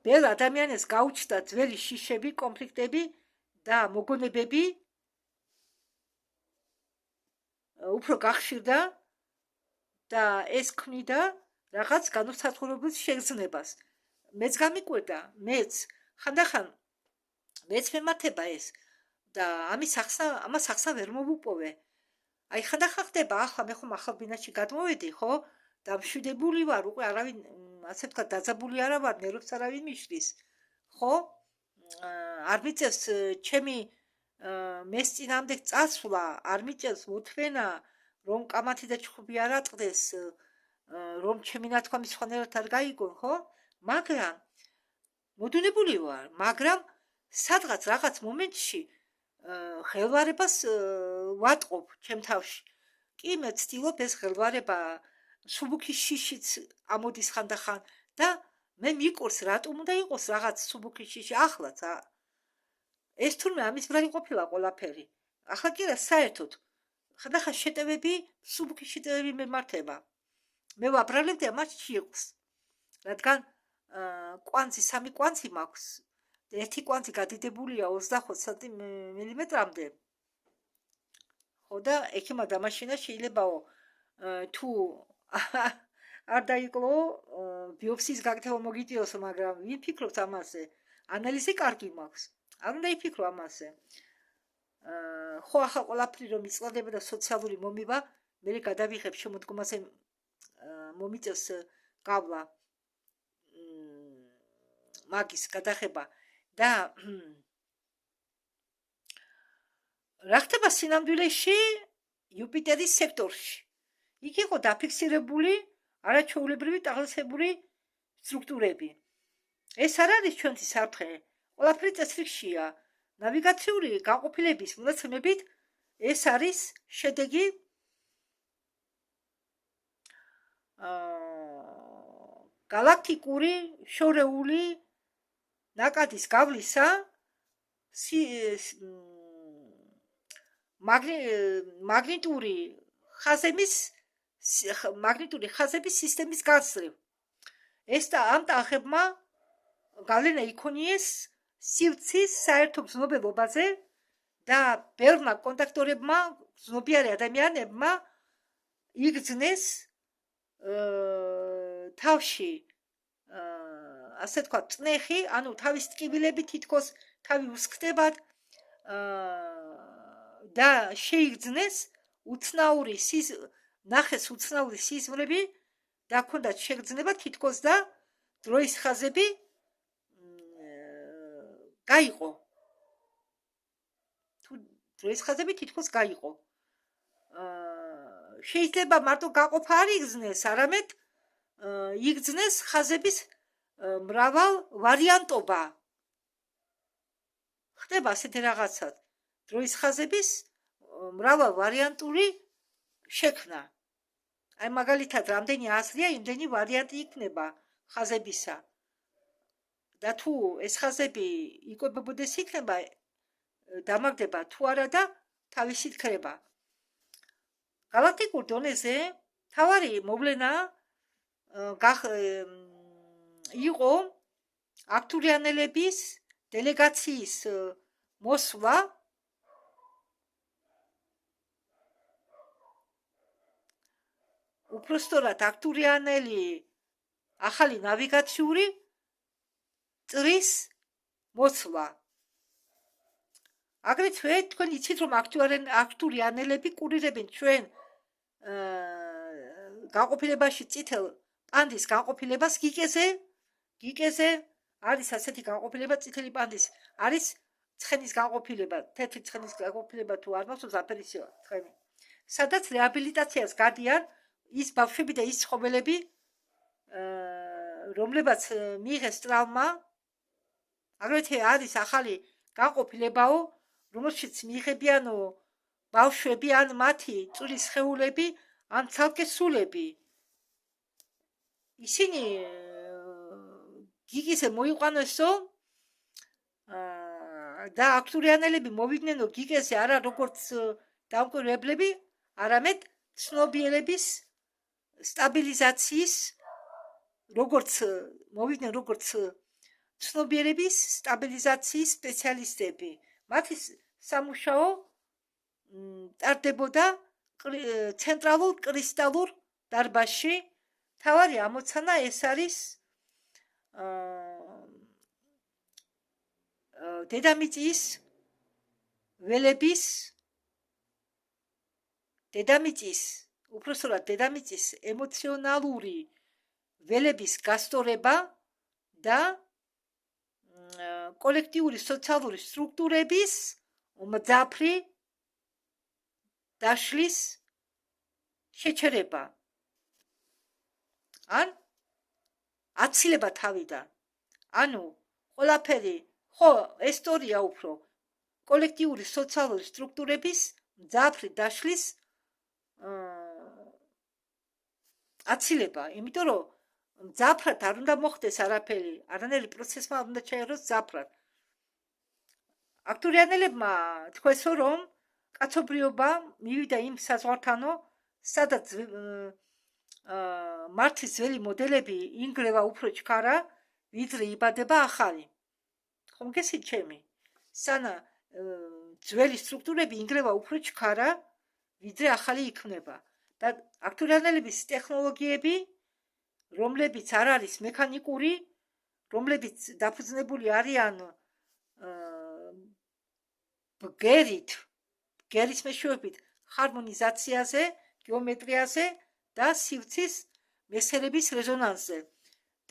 ბევრ ადამიანს გაუჩნდა ძველი შიშები კონფლიქტები და მოგონებები უფრო გახშირდა და ეს ქმნიდა რაღაც განუსაცხოვრებელ შეგრძნებას მეც გამიკვირდა მეც ხანდახან მეც მემართება ეს და ამას ახსნა ვერ მოვუპოვე აი ხანდახან ხდება ახლა მე ხომ ახალ ბინაში გადმოვედი ხო და მშვიდებული ვარ უკვე არავინ ასე თქვა დაძაბული არა ვარ ნერვებს არავინ მიშლის ხო არ მიწევს ჩემი მეს წინამდე წასვლა არ მიწევს მოთმენა რომ კამათი და ჩხუბი არ ატყდეს რომ ჩემი ნათქვამი სხვანაირად არ გაიგონ ხო მაგრამ მოდუნებული ვარ მაგრამ სადღაც რაღაც მომენტში ხელვარებას ვატყობ ჩემ თავში კი მე ვცდილობ ეს ხელვარება სუბუქის შიშიც ამოდის ხანდახან და მე მიყურს რატომ უნდა იყოს რაღაც სუბუქის შიში ახლაც ეს თურმე ამის ბრალი ყოფილა ყველაფერი ახლა კი რა საერთოდ ხანდახან შეტევები სუბუქის შეტევები მემართება მე ვაბრალებდი ამას შიყვს რადგან კვანძი სამი კვანძი მაქვს ერთი კვანძი გადიდებულია 25 მმ-მდე ხო და ექიმა დამაშინა შეიძლებაო თუ არ დაიკლო ბიოპსიის გაკეთება მოგიწიოს მაგრამ ვინ ფიქრობს ამაზე ანალიზი კარგი მაქვს არ უნდა იფიქრო ამაზე ხო ახლა ყველაფერი რომ იწყდება და სოციალური მომივა მე გადავიღებ შემოდგომაზე მომიწევს გავლა მაგის გადახება და რა ხდება სინამდვილეში იუპიტერის სექტორში იქ იყო დაფიქსირებული არაჩვეულებრივი ტალღისებური სტრუქტურები ეს არ არის ჩვენთვის საფრთხე ყველაფერი წესრიგშია ნავიგაციული გაყოფილების მონაცემებით ეს არის შედეგი გალაქტიკური შორეული ნაკადის გავლისა მაგნიტური ხაზების სისტემის გასწრებ ეს და ამ ტალღებმა გავლენა იქონიეს სივრცის საერთო გრძნობებაზე და ბევრმა კონტაქტორებმა ზნობიარე ადამიანებმა იგრძნეს თავში ასე თქვა წნეხი ანუ თავის ტკივილები თითქოს თავი უსხდებათ და შეიგრძნეს უცნაური ნახეს უცნაური სიზმრები და ჰქონდათ შეგრძნება თითქოს და დროის ხაზები გაიყო თუ დროის ხაზები თითქოს გაიყო შეიძლება მარტო გაყოფა არ იგრძნეს არამედ იგრძნეს ხაზების მრავალ ვარიანტობა ხდება ასეთი რაღაცა დროის ხაზების მრავალ ვარიანტური შექმნა აი მაგალითად რამდენი აზრია იმდენი ვარიანტი იქნება ხაზებისა და თუ ეს ხაზები იკვებებოდეს იქნება დამაგდება თუ არა და თავისით ქრება. გალაქტიკურ დონეზე თავარი მოვლენა იყო აქტურიანელების დელეგაციის მოსვლა უпростоრად აქტურიანელი ახალი ნავიგაციური წრის მოსვლა. აგრეთვე თქვენ იცით რომ აქტურიანელები კურირებენ ჩვენ განყოფილებაში წითელ პანდის განყოფილებას გიკეზე არის ასეთი განყოფილება წითელი პანდის არის ცხენის განყოფილება თეთრი ცხენის განყოფილება თუ არ მახსოვს აფერისია ცხენი სადაც რეაბილიტაციას გადიან ის ბავშვები და ის ცხოველები რომლებაც მიიღეს ტრავმა აგრეთვე არის ახალი განყოფილებაო რომელშიც მიიღებიანო ბავშვები ან მათი წლის სხეულები ან ცალკე სულები ისინი გიგისე მოიყვანესო და აქტურიანელები მოვიდნენ გიგეზე არა როგორც დამკვირვებლები არამედ ცნობიერების სტაბილიზაციის როგორც მოვიდნენ როგორც ცნობიერების სტაბილიზაციის სპეციალისტები მათი სამუშაო ტარდებოდა ცენტრალურ კრისტალურ დარბაზში თავარი ამოცანა ეს არის დედამიწის ველების უпростоრად დედამიწის ემოციონალური ველების გასწორება და კოლექტიური სოციალური სტრუქტურების მძაფრი დაშლის შეჩერება ან აცილება თავიდან ანუ ყველაფერი ხო ესტორია უფრო კოლექტიური სოციალური სტრუქტურების მძაფრი დაშლის აცილება იმიტომ რომ მძაფრად არ უნდა მოხდეს არაფერი არანაირი პროცესმა არ უნდა ჩაეროს მძაფრად აქტურიანელებმა თქვენსო რომ კაცობრიობა მივიდა იმ საზღვართანო სადაც მართლის ძველი მოდელები ინგრევა უფრო ჩქარა ვიდრე იბადება ახალი ხომ გესით ჩემი სანა ძველი სტრუქტურები ინგრევა უფრო ჩქარა ვიდრე ახალი იქმნება და აქტურიანელების ტექნოლოგიები რომლებიც არ არის მექანიკური რომლებიც დაფუძნებული არიან ბგერის მეშვეობით ჰარმონიზაციაზე გეომეტრიაზე და სივრცის მესერების რეზონანსზე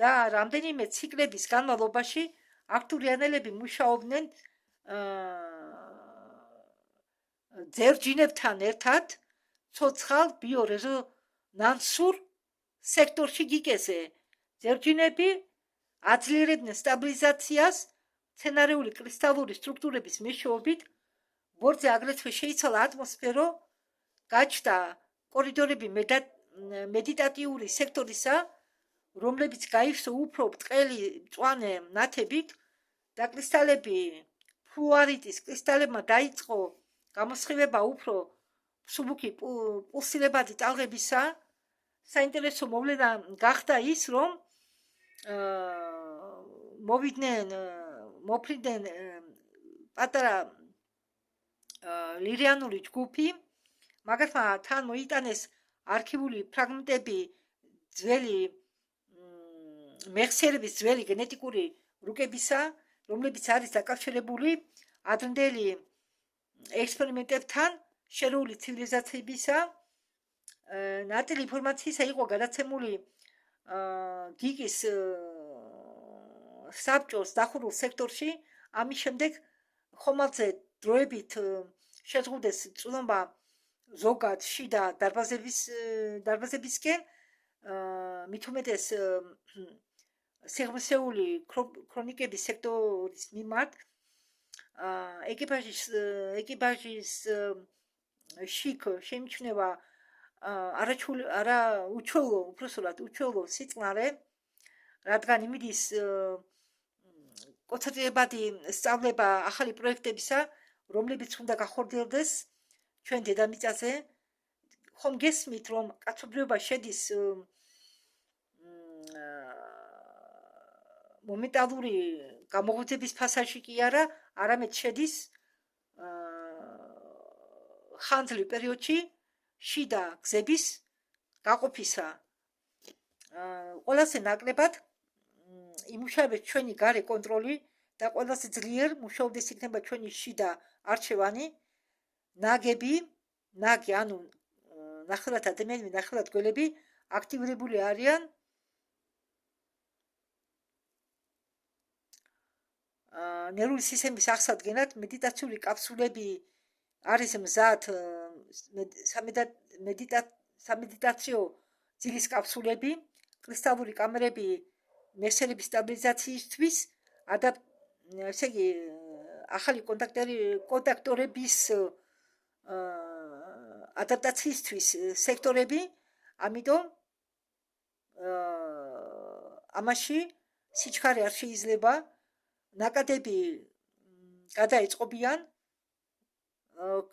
და რამდენიმე ციკლების განმავლობაში აქტურიანელები მუშაობდნენ ძერჯინებთან ერთად ცოცხალ ბიორეზონანსურ სექტორში გიკეზე ძერჯინები აძლიერებდნენ სტაბილიზაციას სცენარიული კრისტალური სტრუქტურების მეშვეობით ბორცვზე აგრეთვე შეიცვალა ატმოსფერო გაჩნდა კორიდორები მედიტატიური სექტორისა რომლებიც გაივსო უფრო ბრტყელი მწვანე ნათებით და კრისტალები ფლუორიტის კრისტალებმა დაიწყო გამოსხივება უფრო მსუბუქი პულსირებადი ტალღებისა საინტერესო მოვლენა გახდა ის რომ მოფრინდნენ პატარა ლირიანული ჯგუფი მაგათმა თან მოიტანეს არქივული ფრაგმენტები ძველი მეხსიერების ძველი გენეტიკური რუკებისა რომლებიც არის დაკავშირებული ადრინდელი ექსპერიმენტებთან შერეული ცივილიზაციებისა ნაწილი ინფორმაციისა იყო გადაცემული გიგის საბჭოს დახურულ სექტორში ამის შემდეგ ხომალდზე დროებით შეზღუდეს წვდომა ზოგად შიდა დარბაზებისკენ მით უმეტეს სიღრმისეული ქრონიკების სექტორის მიმართ ეკიპაჟის შიქ შეიმჩნევა უჩვეულო სიწყნარე რადგან იმიდის კონცენტრირებადი სწავლება ახალი პროექტებისა, რომლებიც უნდა გახორციელდეს ჩვენ დედამიწაზე. ხომ გესმით, რომ კაცობრიობა შედის მომენტალური გამოღვიძების ფასაში კი არა, არამედ შედის ხანძლივ პერიოდში შიდა გზების გაყოფისა. ყველაზე ნაკლებად იმუშავებს ჩვენი გარე კონტროლი და ყველაზე ძლიერ მუშაობდეს იქნება ჩვენი შიდა არჩევანი, ნაგები, ანუ ნახევრად ადამიანები, ნახევრად გველები აქტივირებული არიან ნერვული სისტემის აღსადგენად. მედიტაციული კაფსულები არის მზად სამედიტაციო ძილის კაფსულები, კრისტალური კამერები მეხსიერების სტაბილიზაციისთვის, ესე იგი ახალი კონტაქტორების ადაპტაციისთვის სექტორები, ამიტომ ამაში სიჩქარე არ შეიძლება, ნაკადები გადაეწყობიან,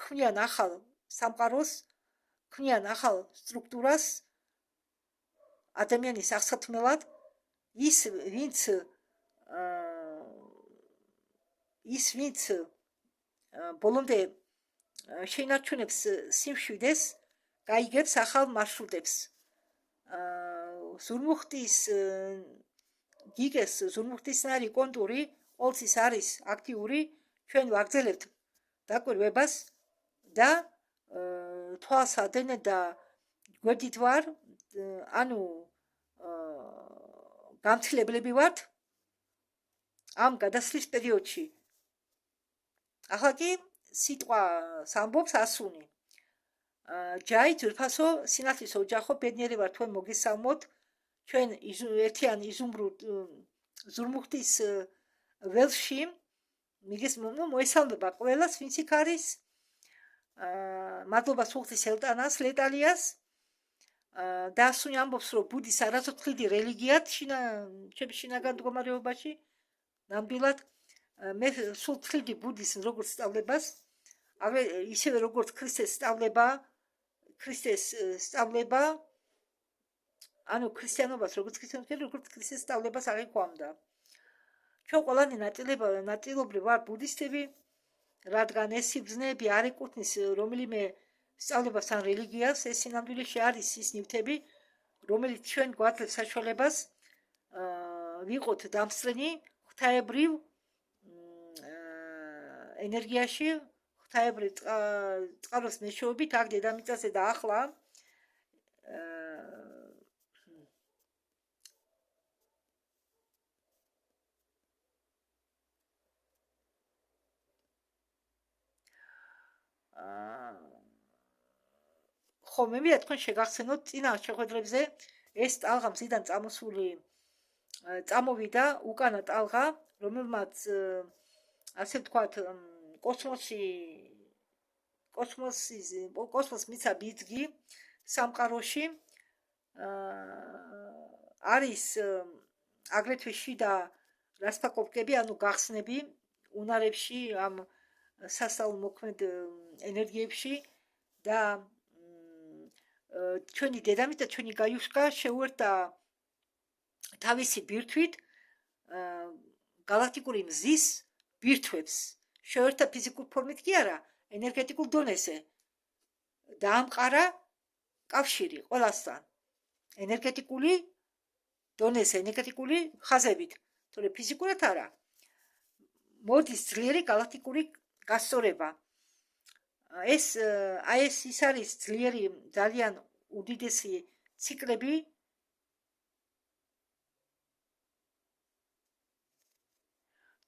ქმნიან ახალ სამყაროს, ქმნიან ახალ სტრუქტურას ადამიანის აღსათმელად. ის ვინც ბოლომდე შეინარჩუნებს სიმშვიდეს, გაიგებს ახალ მარშრუტებს. ზურმუხტის გიგეს ზურმუხტისნაირი კონტური ყოველთვის არის აქტიური. ჩვენ ვაგრძელებთ დაკვირვებას და თვალს ადევნეთ და გვერდით ვარ, ანუ გამცილებლები ვართ ამ გადასვლის პერიოდში. ახლა კი სიტყვას ამბობს ასუნი. ჯაი ძვირფასო სინათლის ოჯახო, ბედნიერი ვარ თქვენ მოგესალმოთ. ჩვენ ერთიან იზუმრუდ ზურმუხტის ველში მოესალმება ყველას, ვინც იქ არის. მადლობა სულხის ელტანას, ლეტალიას. და ასუნი ამბობს, რომ ბუდის არასოთლიდი რელიგიად ჩემს შინაგან მდგომარეობაში ნამდვილად მე სულ თლიდი ბუდიზმს როგორც სწავლებას, ისევე როგორც ქრისტეს სწავლება, ანუ ქრისტიანობას როგორც ქრისტეს სწავლებას აღიქვამდა. ჩვენ ყველანი ნაწილობრივ ვარ ბუდისტები, რადგან ეს სიბრძნეები არ ეკუთვნის რომელიმე სწავლებას ან რელიგიას. ეს სინამდვილეში არის ის ნივთები, რომელიც ჩვენ გვაძლევს საშუალებას ვიყოთ დამსწრენი ღვთაებრივ ენერგიაში, ღვთაებრივ წყაროს მეშვეობით აქ დედამიწაზე და ახლა. ხო, მე მინდა თქვენ შეგახსენოთ წინა შეხვედრებზე ეს ტალღა მზიდან წამოვიდა უკანა ტალღა, რომელმაც ასე ვთქვათ კოსმოსს მიცა ბიძგი სამყაროში. არის აგრეთვე შიდა რასპაკოვკები, ანუ გახსნები უნარებში, ამ სასწაულ მოქმედ ენერგიებში და ჩვენი დედამიწა, ჩვენი გაიუშკა შეუერთდა თავისი ბირთვით galaktikuri მზის ბირთვებს. შეუერთდა ფიზიკურ ფორმით კი არა, ენერგეტიკულ დონეზე. დაამყარა კავშირი ყველასთან. ენერგეტიკული დონეზე, ენერგეტიკული ხაზებით, თორე ფიზიკურად არა. მოდის ძლიერი galaktikuri გასწორება. ეს ის არის ძლიერი, ძალიან უდიდესი ციკლები,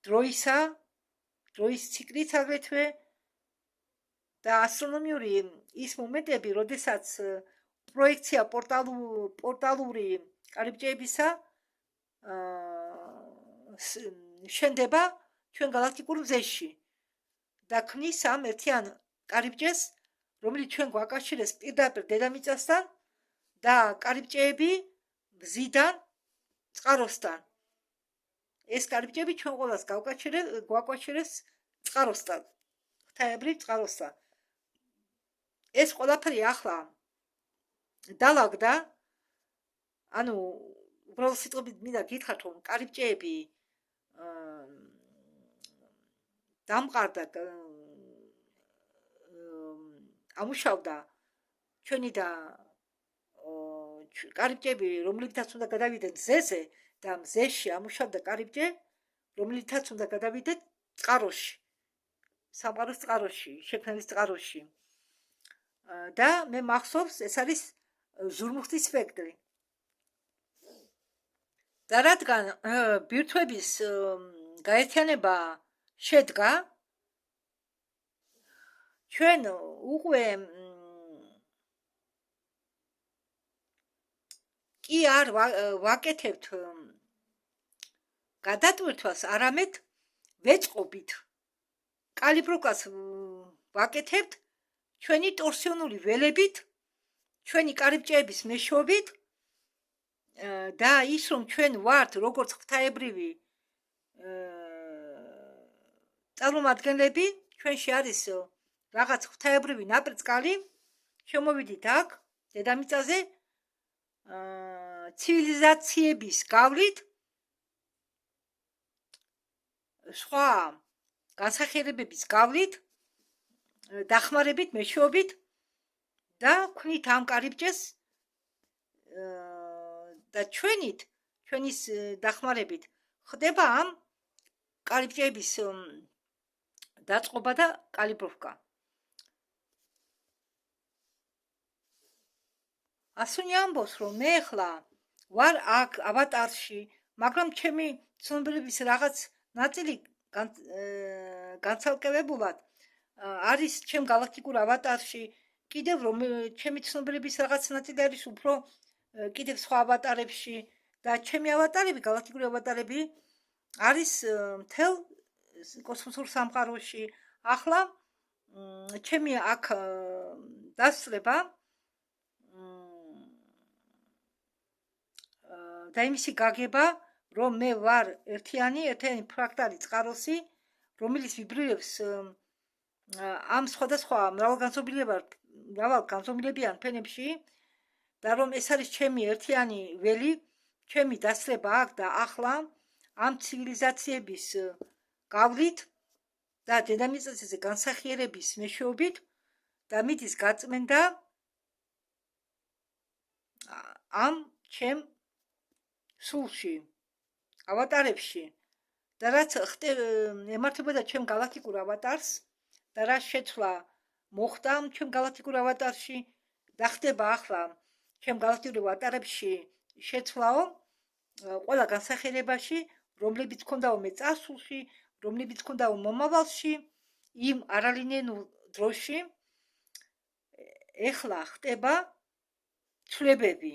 დროის ციკლიც აგრეთვე და ასტრონომიური ის მომენტები, როდესაც პროექცია პორტალური კარიბჭეებისა შენდება ჩვენ galaktikურ მზეში და ქმნის ამ ერთიან კარიბჭეს, რომელიც ჩვენ გვაკავშირებს პირდაპირ დედამიწასთან და კარიბჭეები მზიდან წყაროსთან. ეს კარიბჭეები ჩვენ ყველას გვაკვაჩერეს წყაროსთან, ღვთაებრივ წყაროსთან. ეს ყველაფერი ახლა დალაგდა, ანუ უბრალოდ სიტყვებით მინდა გითხრათ, რომ კარიბჭეები დამყარდა, ამუშავდა ჩვენი და კარიბჭეები, რომლითაც უნდა გადავიდეთ მზეზე და მზეში ამუშავდა კარიბჭე, რომლითაც უნდა გადავიდეთ წყაროში, სამყაროს წყაროში, შექმნელის წყაროში. და მე მახსოვს, ეს არის ზურმუხტის სპექტრი. და რადგან ბირთვების გაერთიანება შედგა, ჩვენ უკვე კი არ ვაკეთებთ გადატვირთვას, არამედ ვეწყობით. კალიბროკას ვაკეთებთ ჩვენი ტორსიონული ველებით, ჩვენი კარიბჭეების მეშვეობით და ის რომ ჩვენ ვართ როგორც ღვთაებრივი წარმომადგენლები, ჩვენში არის რაღაც ღვთაებრივი ნაპრწკალი, შემოვიდით აქ დედამიწაზე ცივილიზაციების გავლით, სხვა განსახიერებების გავლით, დახმარებით, მეშვეობით და ვქნით ამ კარიბჭეს და ჩვენის დახმარებით ხდება ამ კარიბჭეების დაწყობა და კალიბროვკა. ასუნი ამბობს, რომ მე ახლა ვარ აქ ავატარში, მაგრამ ჩემი ცნობიერების რაღაც ნაწილი განცალკევებულად არის ჩემ galaktikურ ავატარში, კიდევ რომ ჩემი ცნობიერების რაღაც ნაწილი არის უფრო კიდევ სხვა ავატარებში და ჩემი ავატარები, galaktikური ავატარები არის მთელ კოსმოსურ სამყაროში. ახლა ჩემი აქ დასწრება და იმისი გაგება, რომ მე ვარ ერთიანი ფრაქტალი წყაროსი, რომელიც ვიბრირებს ამ სხვადასხვა მრავალგანზომილებიან ფენებში და რომ ეს არის ჩემი ერთიანი ველი, ჩემი დასწრება აქ და ახლა ამ ცივილიზაციების გავლით და დედამიწაზე განსახიერების მეშვეობით და მიდის გაწმენდა ამ ჩემ სულში, ავატარებში და რაც ემართებოდა ჩემ galaktikურ ავატარს და რა შეცვლა მოხდა ჩემ galaktikურ ავატარში და ხდება ახლა ჩემ galaktikურ ავატარებში შეცვლაო ყველა განსახიერებაში, რომლებიც ქონდაო მე წარსულში, რომლებიც ქონდაო მომავალში, იმ არალინეარულ დროში, ეხლა ხდება ცვლილებები.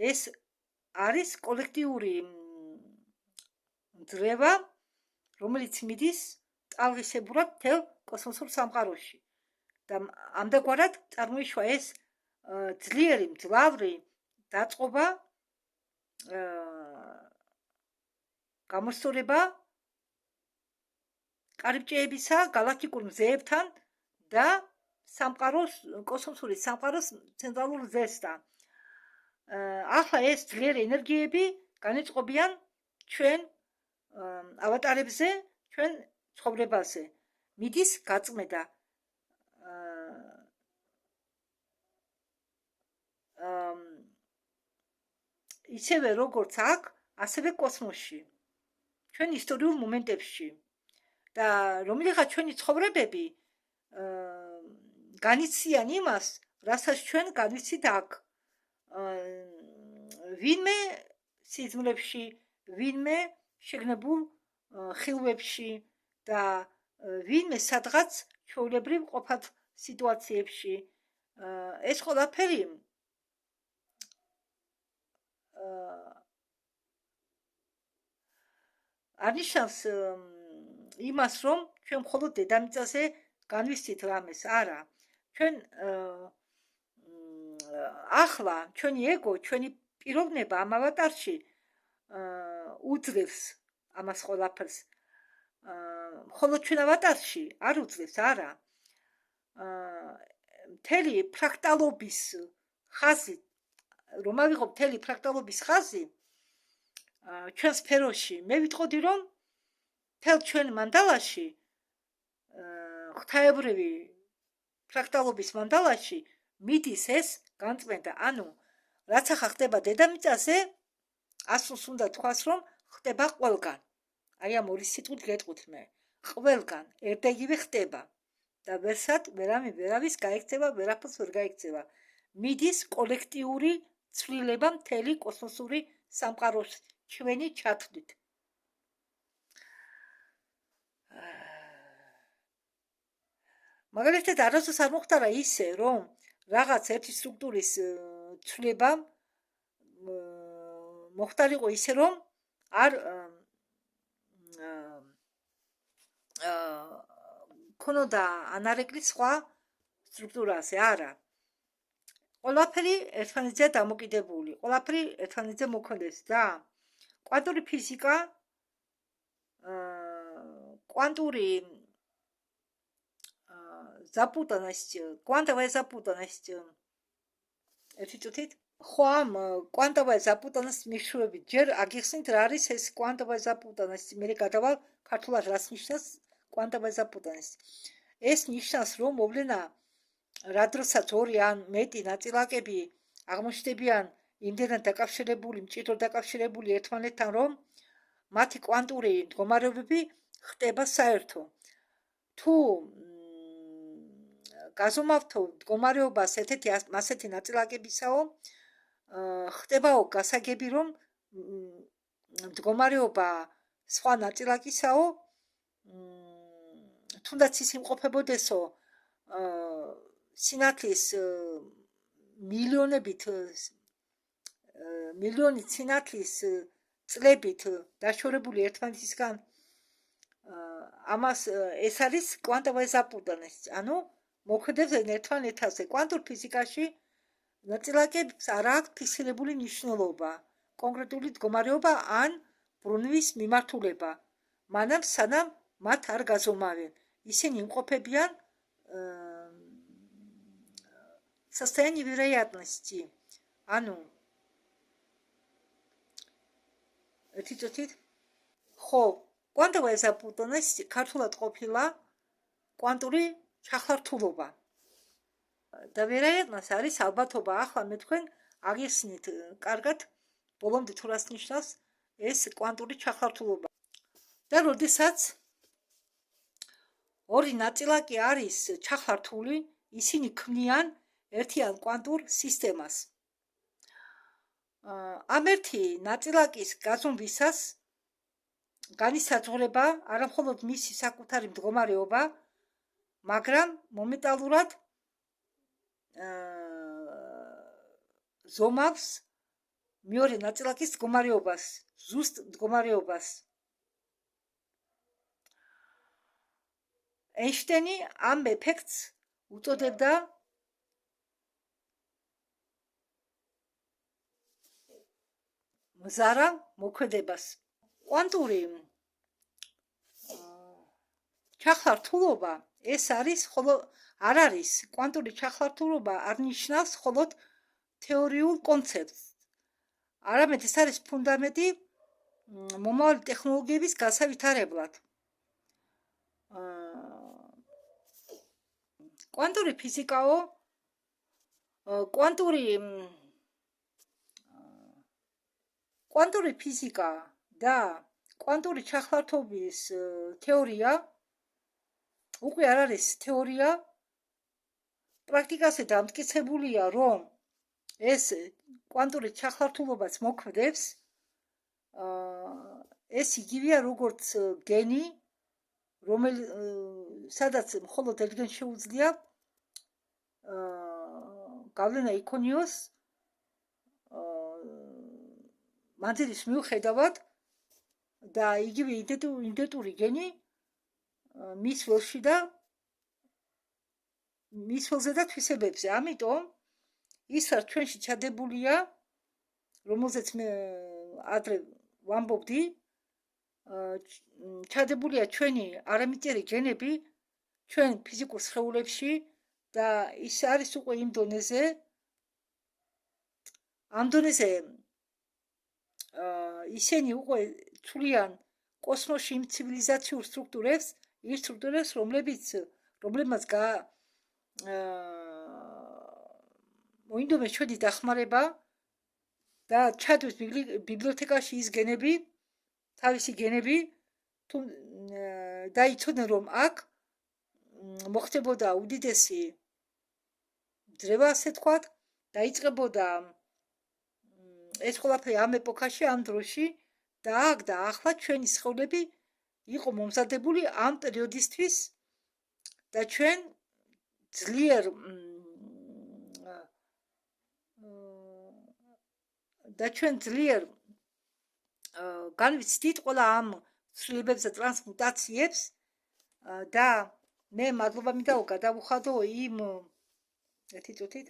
ეს არის კოლექტიური ძრევა, რომელიც მიდის ტალღისებურად მთელ კოსმოსურ სამყაროში. და ამდაგვარად წარმოიშვა ეს ძლიერი მძლავრი დაწყობა, გამოსწორება კარიბჭეებისა galaktikურ მზეებთან და კოსმოსური სამყაროს ცენტრალურ მზესთან. ახლა ეს ძლიერი ენერგიები განეწყობიან ჩვენ ავატარებზე, ჩვენ ცხოვრებაზე. მიდის გაწმენდა ისევე როგორც აქ, ასევე კოსმოსში, ჩვენ ისტორიულ მომენტებში და რომელიღაც ჩვენი ცხოვრებები განიცდიან იმას, რასაც ჩვენ განიცდით აქ. ვინმე სიზმრებში, ვინმე შეგნებულ ხილვებში და ვინმე სადღაც ჩვეულებრივ ყოფად სიტუაციებში. ეს ყველაფერი არნიშნავს იმას, რომ ჩვენ მხოლოდ დედამიწაზე განვიცდით რამეს, არა. ჩვენ ახლა ჩვენი ეგო, ჩვენი პიროვნება ამ ავატარში უძლევს ამას ყველაფერს. მხოლოდ ჩვენ ავატარში არ უძლებს, არა. მთელი ფრაქტალობის ხაზი, რომ ავიღო მთელი ფრაქტალობის ხაზი ჩვენ სფეროში, მე ვიტყოდი, რომ მთელ ჩვენ მანდალაში, ღვთაებრივი ფრაქტალობის მანდალაში მიდის ეს განწმენდა. ანუ რაც ახლა ხდება დედამიწაზე, ასულს უნდა თქვას, რომ ხდება ყველგან. აი ამ ორი სიტყვით გეტყვით მე. ყველგან ერთდაიგივე ხდება და ვერავის გაიქცევა, ვერაფერს ვერ გაიქცევა. მიდის კოლექტიური ცვლილება მთელი კოსმოსური სამყაროში ჩვენი ჩათვლით. მაგალითად, არასდროს არ მოხდარა ისე, რომ რაღაც ერთი სტრუქტურის ცვლილება მოხდარიყო ისე, რომ არ ქონოდა ანარეკლი სხვა სტრუქტურაზე, არა. ყველაფერი ერთმანეთზე დამოკიდებული, ყველაფერი ერთმანეთზე მოქმედებს და კვანტური ფიზიკა, კვანტური запутанность, квантовая запутанность. ერთი წუთით. ხო, ამ კვანტовая запутанность მიშრუებით ჯერ აგიხსნით რა არის ეს კვანტовая запутанность. მე გადავალ ქართულად რას ნიშნავს კვანტовая запутанность. ეს ნიშნავს, რომ მოვლენა რა დროსაც ორი ან მეტი ნაწილაკები აღმოჩნდებიან იმდენად დაკავშირებული, მჭიდროდ დაკავშირებული ერთმანეთთან, რომ მათი კვანტური მდგომარეობები ხდება საერთო. თუ გაზომავთო მდგომარეობას ასეთი ნაწილაკებისაო, ხდებაო გასაგები, რომ მდგომარეობა სხვა ნაწილაკისაო, თუნდაც ის იმყოფებოდესო სინათლის მილიონი სინათლის წლებით დაშორებული ერთმანეთისგან, ამას ეს არის კვანტовая запутанность. ანუ მოქმედებს ერთმანეთაზე. კვანტურ ფიზიკაში ნაწილაკებს არ აქვს ფიქსირებული მნიშვნელობა, კონკრეტული მდგომარეობა ან ბრუნვის მიმართულება, მანამ სანამ მათ არ გაზომავენ. ისინი იმყოფებიან состояние вероятности. ანუ ერთი წუთით. ხო, კვანტовая запутанность ქართულად ყოფილა კვანტური ჩახლართულობა. და вероятность არის ალბათობა. ახლა მე თქვენ აგიხსნით კარგად ბოლომდე თუ რას ნიშნავს ეს კვანტური ჩახლართულობა. და როდესაც ორი ნაწილაკი არის ჩახლართული, ისინი ქმნიან ერთიან კვანტურ სისტემას. ამ ერთი ნაწილაკის გაზომვისას განისაზღვრება არა მხოლოდ მისი საკუთარი მდგომარეობა, მაგრამ მომენტალურად ზომავს მეორე ნაწილაკის მდგომარეობას, ზუსტ მდგომარეობას. ეინშტეინი ამ ეფექტს უწოდებდა მზარა მოქმედებას. კვანტური ჩახლართულობა ეს არის, ხოლო არ არის კვანტური ჩახლართულობა არ ნიშნავს მხოლოდ თეორიულ კონცეფტს. არამედ ეს არის ფუნდამენტი მომავალი ტექნოლოგიების გასავითარებლად. კვანტური ფიზიკაო, კვანტური ფიზიკა და კვანტური ჩახლართობის თეორია უკვე არ არის თეორია, პრაქტიკაზე დამტკიცებულია, რომ ეს კვანტური ჩახლართულობაც მოქმედებს, ეს იგივეა როგორც გენი, სადაც მხოლოდ ერთგენ შეუძლია გავლენა იქონიოს მანძილის მიუხედავად და იგივე იდენტური გენი მის ველში და მის ველზე და თვისებებზე. ამიტომ ის რაც ჩვენში ჩადებულია, რომელზეც მე ადრე ვამბობდი, ჩადებულია ჩვენი არამიწიერი გენები ჩვენ ფიზიკურ სხეულებში და ის არის უკვე იმ დონეზე ამ დონეზე ისინი უკვე ცვლიან კოსმოსში იმ ცივილიზაციურ სტრუქტურებს, რომლებმაც მოინდომეს ჩვენი დახმარება და ჩადოს ბიბლიოთეკაში ის გენები, თავისი გენები, და იცოდნენ რომ აქ მოხდებოდა უდიდესი ძრება, ასე თქვათ, დაიწყებოდა ეს ყველაფერი ამ ეპოქაში, ამ დროში და აქ და ახლა ჩვენი სხეულები იყო მომზადებული ამ პერიოდისთვის და ჩვენ ძლიერ განვიცდით ყველა ამ ცვლილებებს და ტრანსმუტაციებს და მე მადლობა მინდა გადავუხადო იმ ერთი წუთით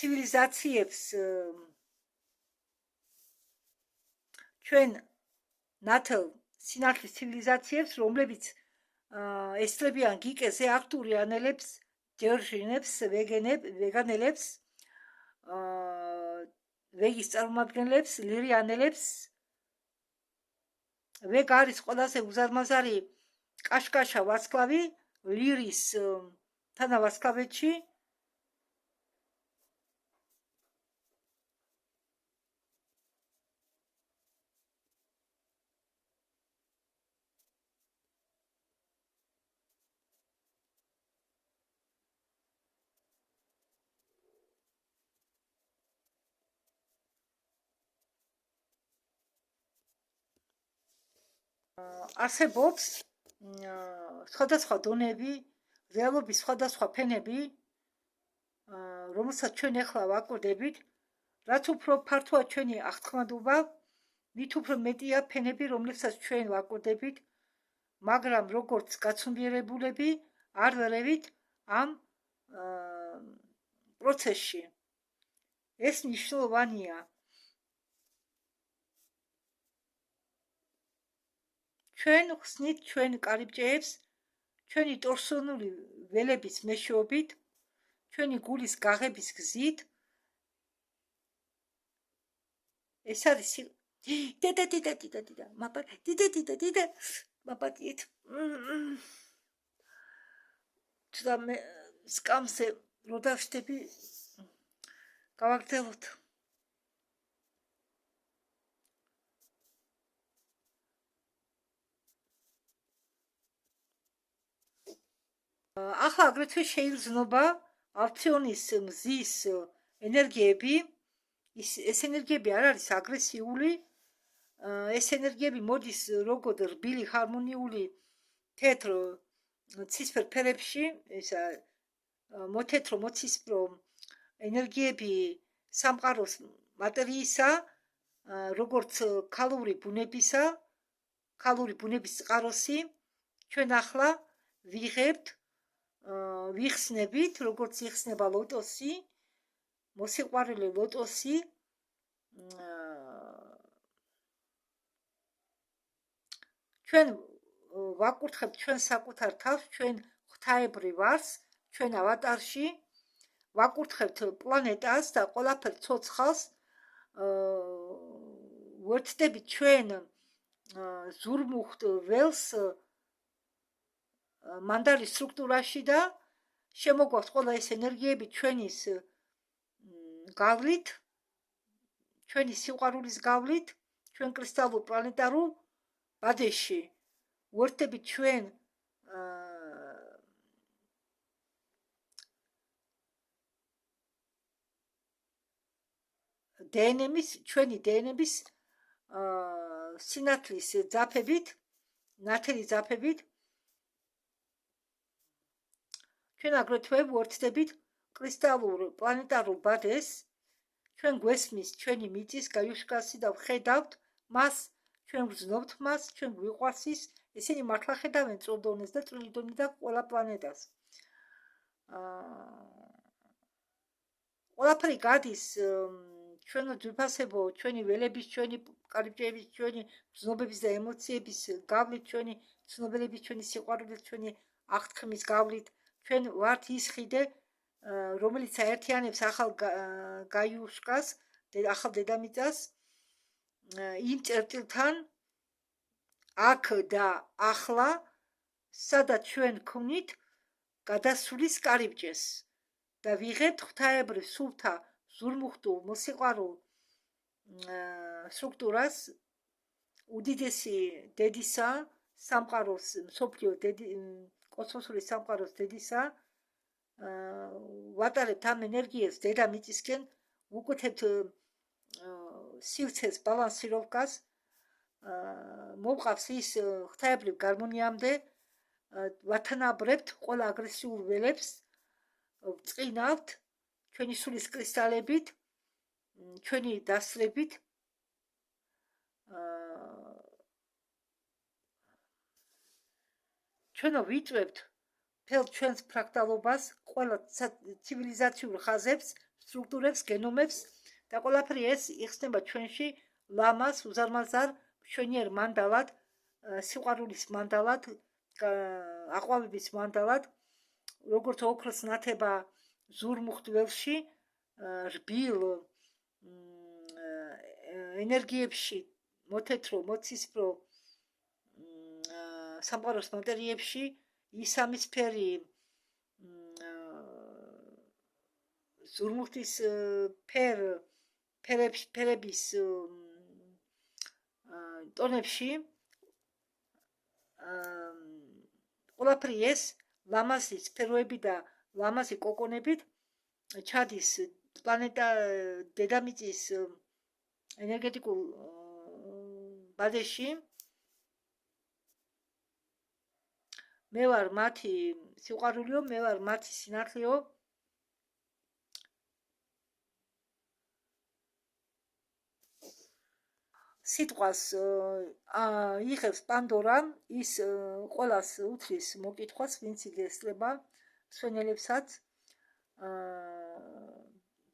ცივილიზაციებს ჩვენ ნათელ სინათლის ცივილიზაციებს, რომლებიც ესწრებიან გიკეზე აქტურიანელებს, ჯერჟინებს, ვეგანელებს, ვეგის წარმომადგენლებს, ლირიანელებს. ვეგ არის ყველაზე უზარმაზარი კაშკაშა ვარსკვლავი ლირის თანავარსკვლავედში. არსებობს სხვადასხვა დონები, რეალობის სხვადასხვა ფენები, რომელსაც ჩვენ ახლა ვაკვირდებით, რაც უფრო ფართოა ჩვენი აღთქმადობა, მით უფრო მეტია ფენები, რომლებსაც ჩვენ ვაკვირდებით, მაგრამ როგორც გაცნობიერებულები არ ვერევით ამ პროცესში. ეს მნიშვნელოვანია. ჩვენ ხსნით ჩვენ კარიბჭეებს, ჩვენი ტორსონული ველების მეშვეობით, ჩვენი გულის გაღების გზით. ეს არის დიდა მაპატიეთ და მე სკამზე რო დავშტები გავაგრძელოთ. ახლა აგრეთვე შეიგრძნობა ავქციონის მზის ენერგიები. ეს ენერგიები არ არის აგრესიული, ეს ენერგიები მოდის როგორც რბილი, ჰარმონიული, თეთრ ცისფერ ფერებში, ისა მოთეთრო, მოცისფრო ენერგიები სამყაროს მატერიისა, როგორც ქალური ბუნების წყაროსი, ჩვენ ახლა ვიღებთ, ვიხსნებით, როგორც იხსნება ლოტოსი, მოსიყვარული ლოტოსი, ჩვენ ვაკურთხებთ ჩვენ საკუთარ თავს, ჩვენ ღვთაებრივ ვარს, ჩვენ ავატარში, ვაკურთხებთ პლანეტას და ყველაფერ ცოცხალს, ვერთდებით ჩვენ ზურმუხტ ველს მანდალის სტრუქტურაში და შემოგვაქვს ყველა ეს ენერგიები ჩვენის გავლით, ჩვენი სიყვარულის გავლით, ჩვენ კრისტალურ პლანეტარულ ბადეში. ვერთდებით ჩვენ ჩვენი დნმ-ის სინათლის ძაფებით, ნათელი ძაფებით, ჩვენ აგრეთვე ვერთდებით კრისტალურ პლანეტარულ ბადეს, ჩვენ გვესმის ჩვენი მიწის გაიუშკასი და ვხედავთ მას, ჩვენ ვგრძნობთ მას, ჩვენ გვიყვარს ის, ესენი მართლა ხედავენ წოდონეს და წვრილი დონე და ყველა პლანეტას. ყველაფერი გადის ჩვენო ძვირფასებო, ჩვენი ველების, ჩვენი კარიბჭეების, ჩვენი გრძნობების და ემოციების გავლით, ჩვენი ცნობელების, ჩვენი სიყვარულით, ჩვენი აღთქმის გავლით, ჩვენ ვართ ის ხიდე, რომელიც აერთიანებს ახალ გაიუშკას, ახალ დედამიწას იმ წერტილთან აქ და ახლა, სადაც ჩვენ გვქვნით გადასulis კარიბჭეს და ვიღებთ ღვთაებრივ სულთა ზურმუხტულ მოსიყვარულ სტრუქტურას უდიდესი დედისა სამყაროს მსოფლიო კოსმოსური სამყაროს დედისა ვატარებთ ამ ენერგიას დედამიწისკენ ვუკეთებთ სივრცეს ბალანსიროვკას მოვყავს ის ღვთაებრივ გარმონიამდე ვათანაბრებთ ყველა აგრესიულ ველებს ვწყინავთ ჩვენი სულის კრისტალებით ჩვენი დასწრებით ჩვენო ვიწვევთ მთელ ჩვენს ფრაქტალობას ყველა ცივილიზაციურ ხაზებს სტრუქტურებს გენომებს და ყველაფერი ეს იხსნება ჩვენში ლამას უზარმაზარ მშვენიერ მანდალად სიყვარულის მანდალად აყვავების მანდალად როგორც ოქროს ნათება ზურმუხტ ველში რბილ ენერგიებში მოთეთრო მოცისფრო სამყაროს მატერიებში ისამისფერი ზურმუხტის ფერების ტონებში ყველაფერი ეს ლამაზი სფეროები და ლამაზი კოკონებით ჩადის პლანეტა დედამიწის ენერგეტიკულ ბაზაში მე ვარ მათი სიყვარულიო მე ვარ მათი სინათლეო სიტყვას იღებს პანდორა ის ყველას უთრის მოკითხვას ვინც იგესწრება მსვენელებსაც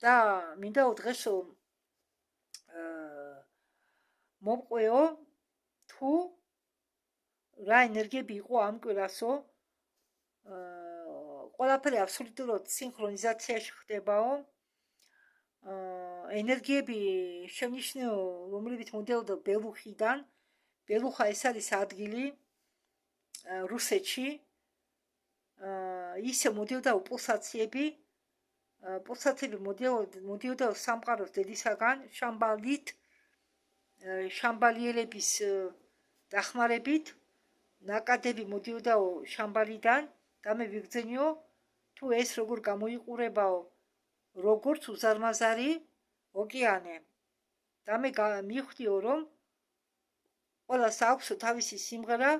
და მინდა დღესო მოვყვეო თუ რა ენერგიები იყო ამ კვირასო ყველაფერი აბსოლუტურად სინქრონიზაციაში ხდებაო ენერგიები შენიშნეო რომლებიც მოდიოდა ბელუხიდან ბელუხა ეს არის ადგილი რუსეთში ისე მოდიოდა პულსაციები მოდიოდა სამყაროს დედისაგან შამბალიელების დახმარებით ნაკადები მოდიოდაო შამბალიდან და მე ვიგრძენიო თუ ეს როგორ გამოიყურებაო როგორც უზარმაზარი ოკეანე და მე მივხვდიო რომ ყველას აქვს თავისი სიმღერა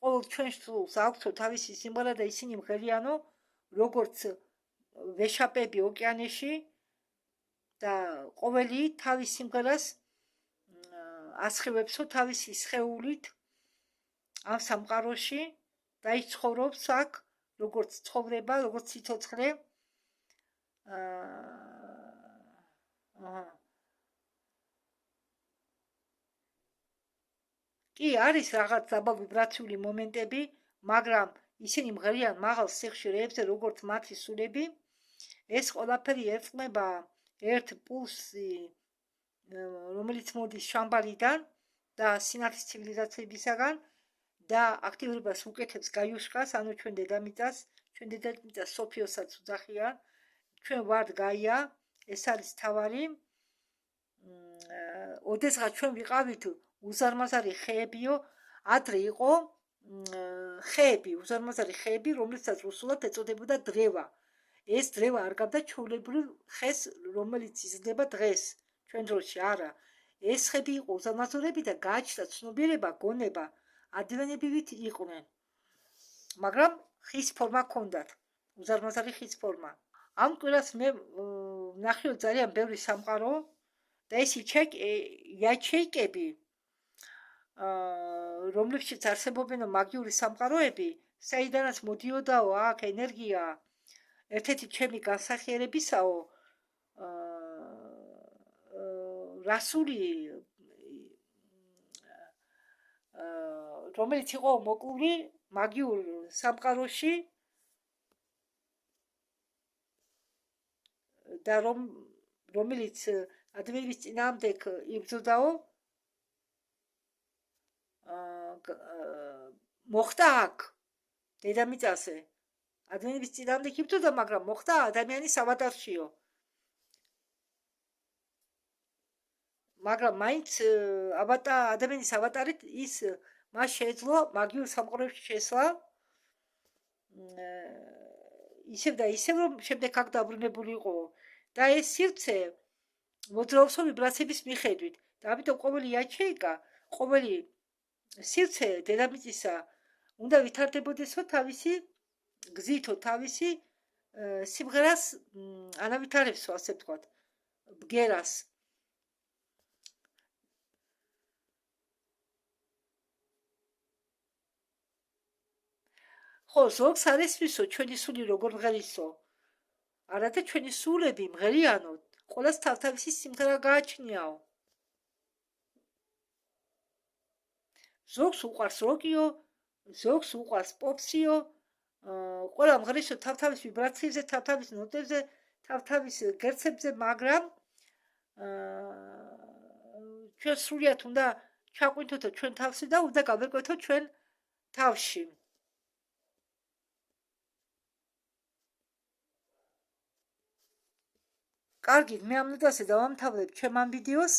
ყოველ ჩვენს სულს აქვს თავისი სიმღერა და ისინი მღერიანო როგორც ვეშაპები ოკეანეში და ყოველი თავის სიმღერას ასხივებსო თავისი სხეულით ამ სამყაროში და ის ცხოვრობს აქ როგორც ცხოვრება როგორც სიცოცხლე კი არის რაღაც დაბალ ვიბრაციული მომენტები მაგრამ ისინი მღერიან მაღალ სიხშირეებზე როგორც მათი სულები ეს ყველაფერი ერწყმება ერთ პულსი რომელიც მოდის შამბალიდან და სინათლის ცივილიზაციებისაგან და აქტიურებას უკეთებს გაიუშკას ანუ ჩვენ დედამიწას სოფიოსაც უძახიან ჩვენ ვართ გაია ეს არის თავარი ოდესღაც ჩვენ ვიყავით უზარმაზარი ხეებიო ადრე იყო ხეები უზარმაზარი ხეები რომლებსაც რუსულად ეწოდებოდა დრევა ეს დრევა არ გავდა ჩვეულებრივ ხეს რომელიც იზრდება დღეს ჩვენ დროში არა ეს ხეები იყო უზარმაზარები და გააჩნდა ცნობიერება გონება ადვენებივით იყვნენ მაგრამ ხის ფორმა ჰქონდათ უზარმაზარი ხის ფორმა ამ კვირას მე ნახიო ძალიან ბევრი სამყარო და ეს იაჩეიკები რომლებშიც არსებობენ მაგიური სამყაროები საიდანაც მოდიოდაო აქ ენერგია ერთ-ერთი ჩემი განსახიერებისაო რასული რომელიც იყო მოკლული მაგიურ სამყაროში და რომელიც ადამიანის წინააღმდეგ იბრძოდაო მოხდა აქ დედამიწაზე ადამიანის წინააღმდეგ იბრძოდა მაგრამ მოხდა ადამიანის ავატარშიო მაგრამ მაინც ადამიანის ავატარით ის მას შეეძლო მაგიურ სამყაროში შესვლა ისევ და ისევ რომ შემდეგ აქ დაბრუნებული იყო და ეს სივრცე მოძრაობს ვიბრაციების მიხედვით და ამიტომ ყოველი იაჩეიკა ყოველი სივრცე დედამიწისა უნდა ვითარდებოდესო თავისი გზითო თავისი სიმღერას ანავითარებსო ასე ვთქვათ ბგერას ხო ზოგს არ ესმისო ჩვენი სული როგორ მღერისო არადა ჩვენი სულები მღერიანო ყველას თავთავისი სიმღერა გააჩნიაო ზოგს უყვარს როკიო ზოგს უყვარს პოპსიო ყველა მღერისო თავთავის ვიბრაციებზე თავთავის ნოტებზე თავთავის გერცებზე მაგრამ ჩვენ სრულიად უნდა ჩაყვინთოთო ჩვენ თავში და უნდა გავეკვეთო ჩვენ თავში კარგი, მე ამ ნოტაზე დავამთავრებ ჩემ ამ ვიდეოს.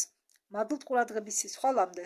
მადლობთ ყურადღებისთვის, ხვალამდე.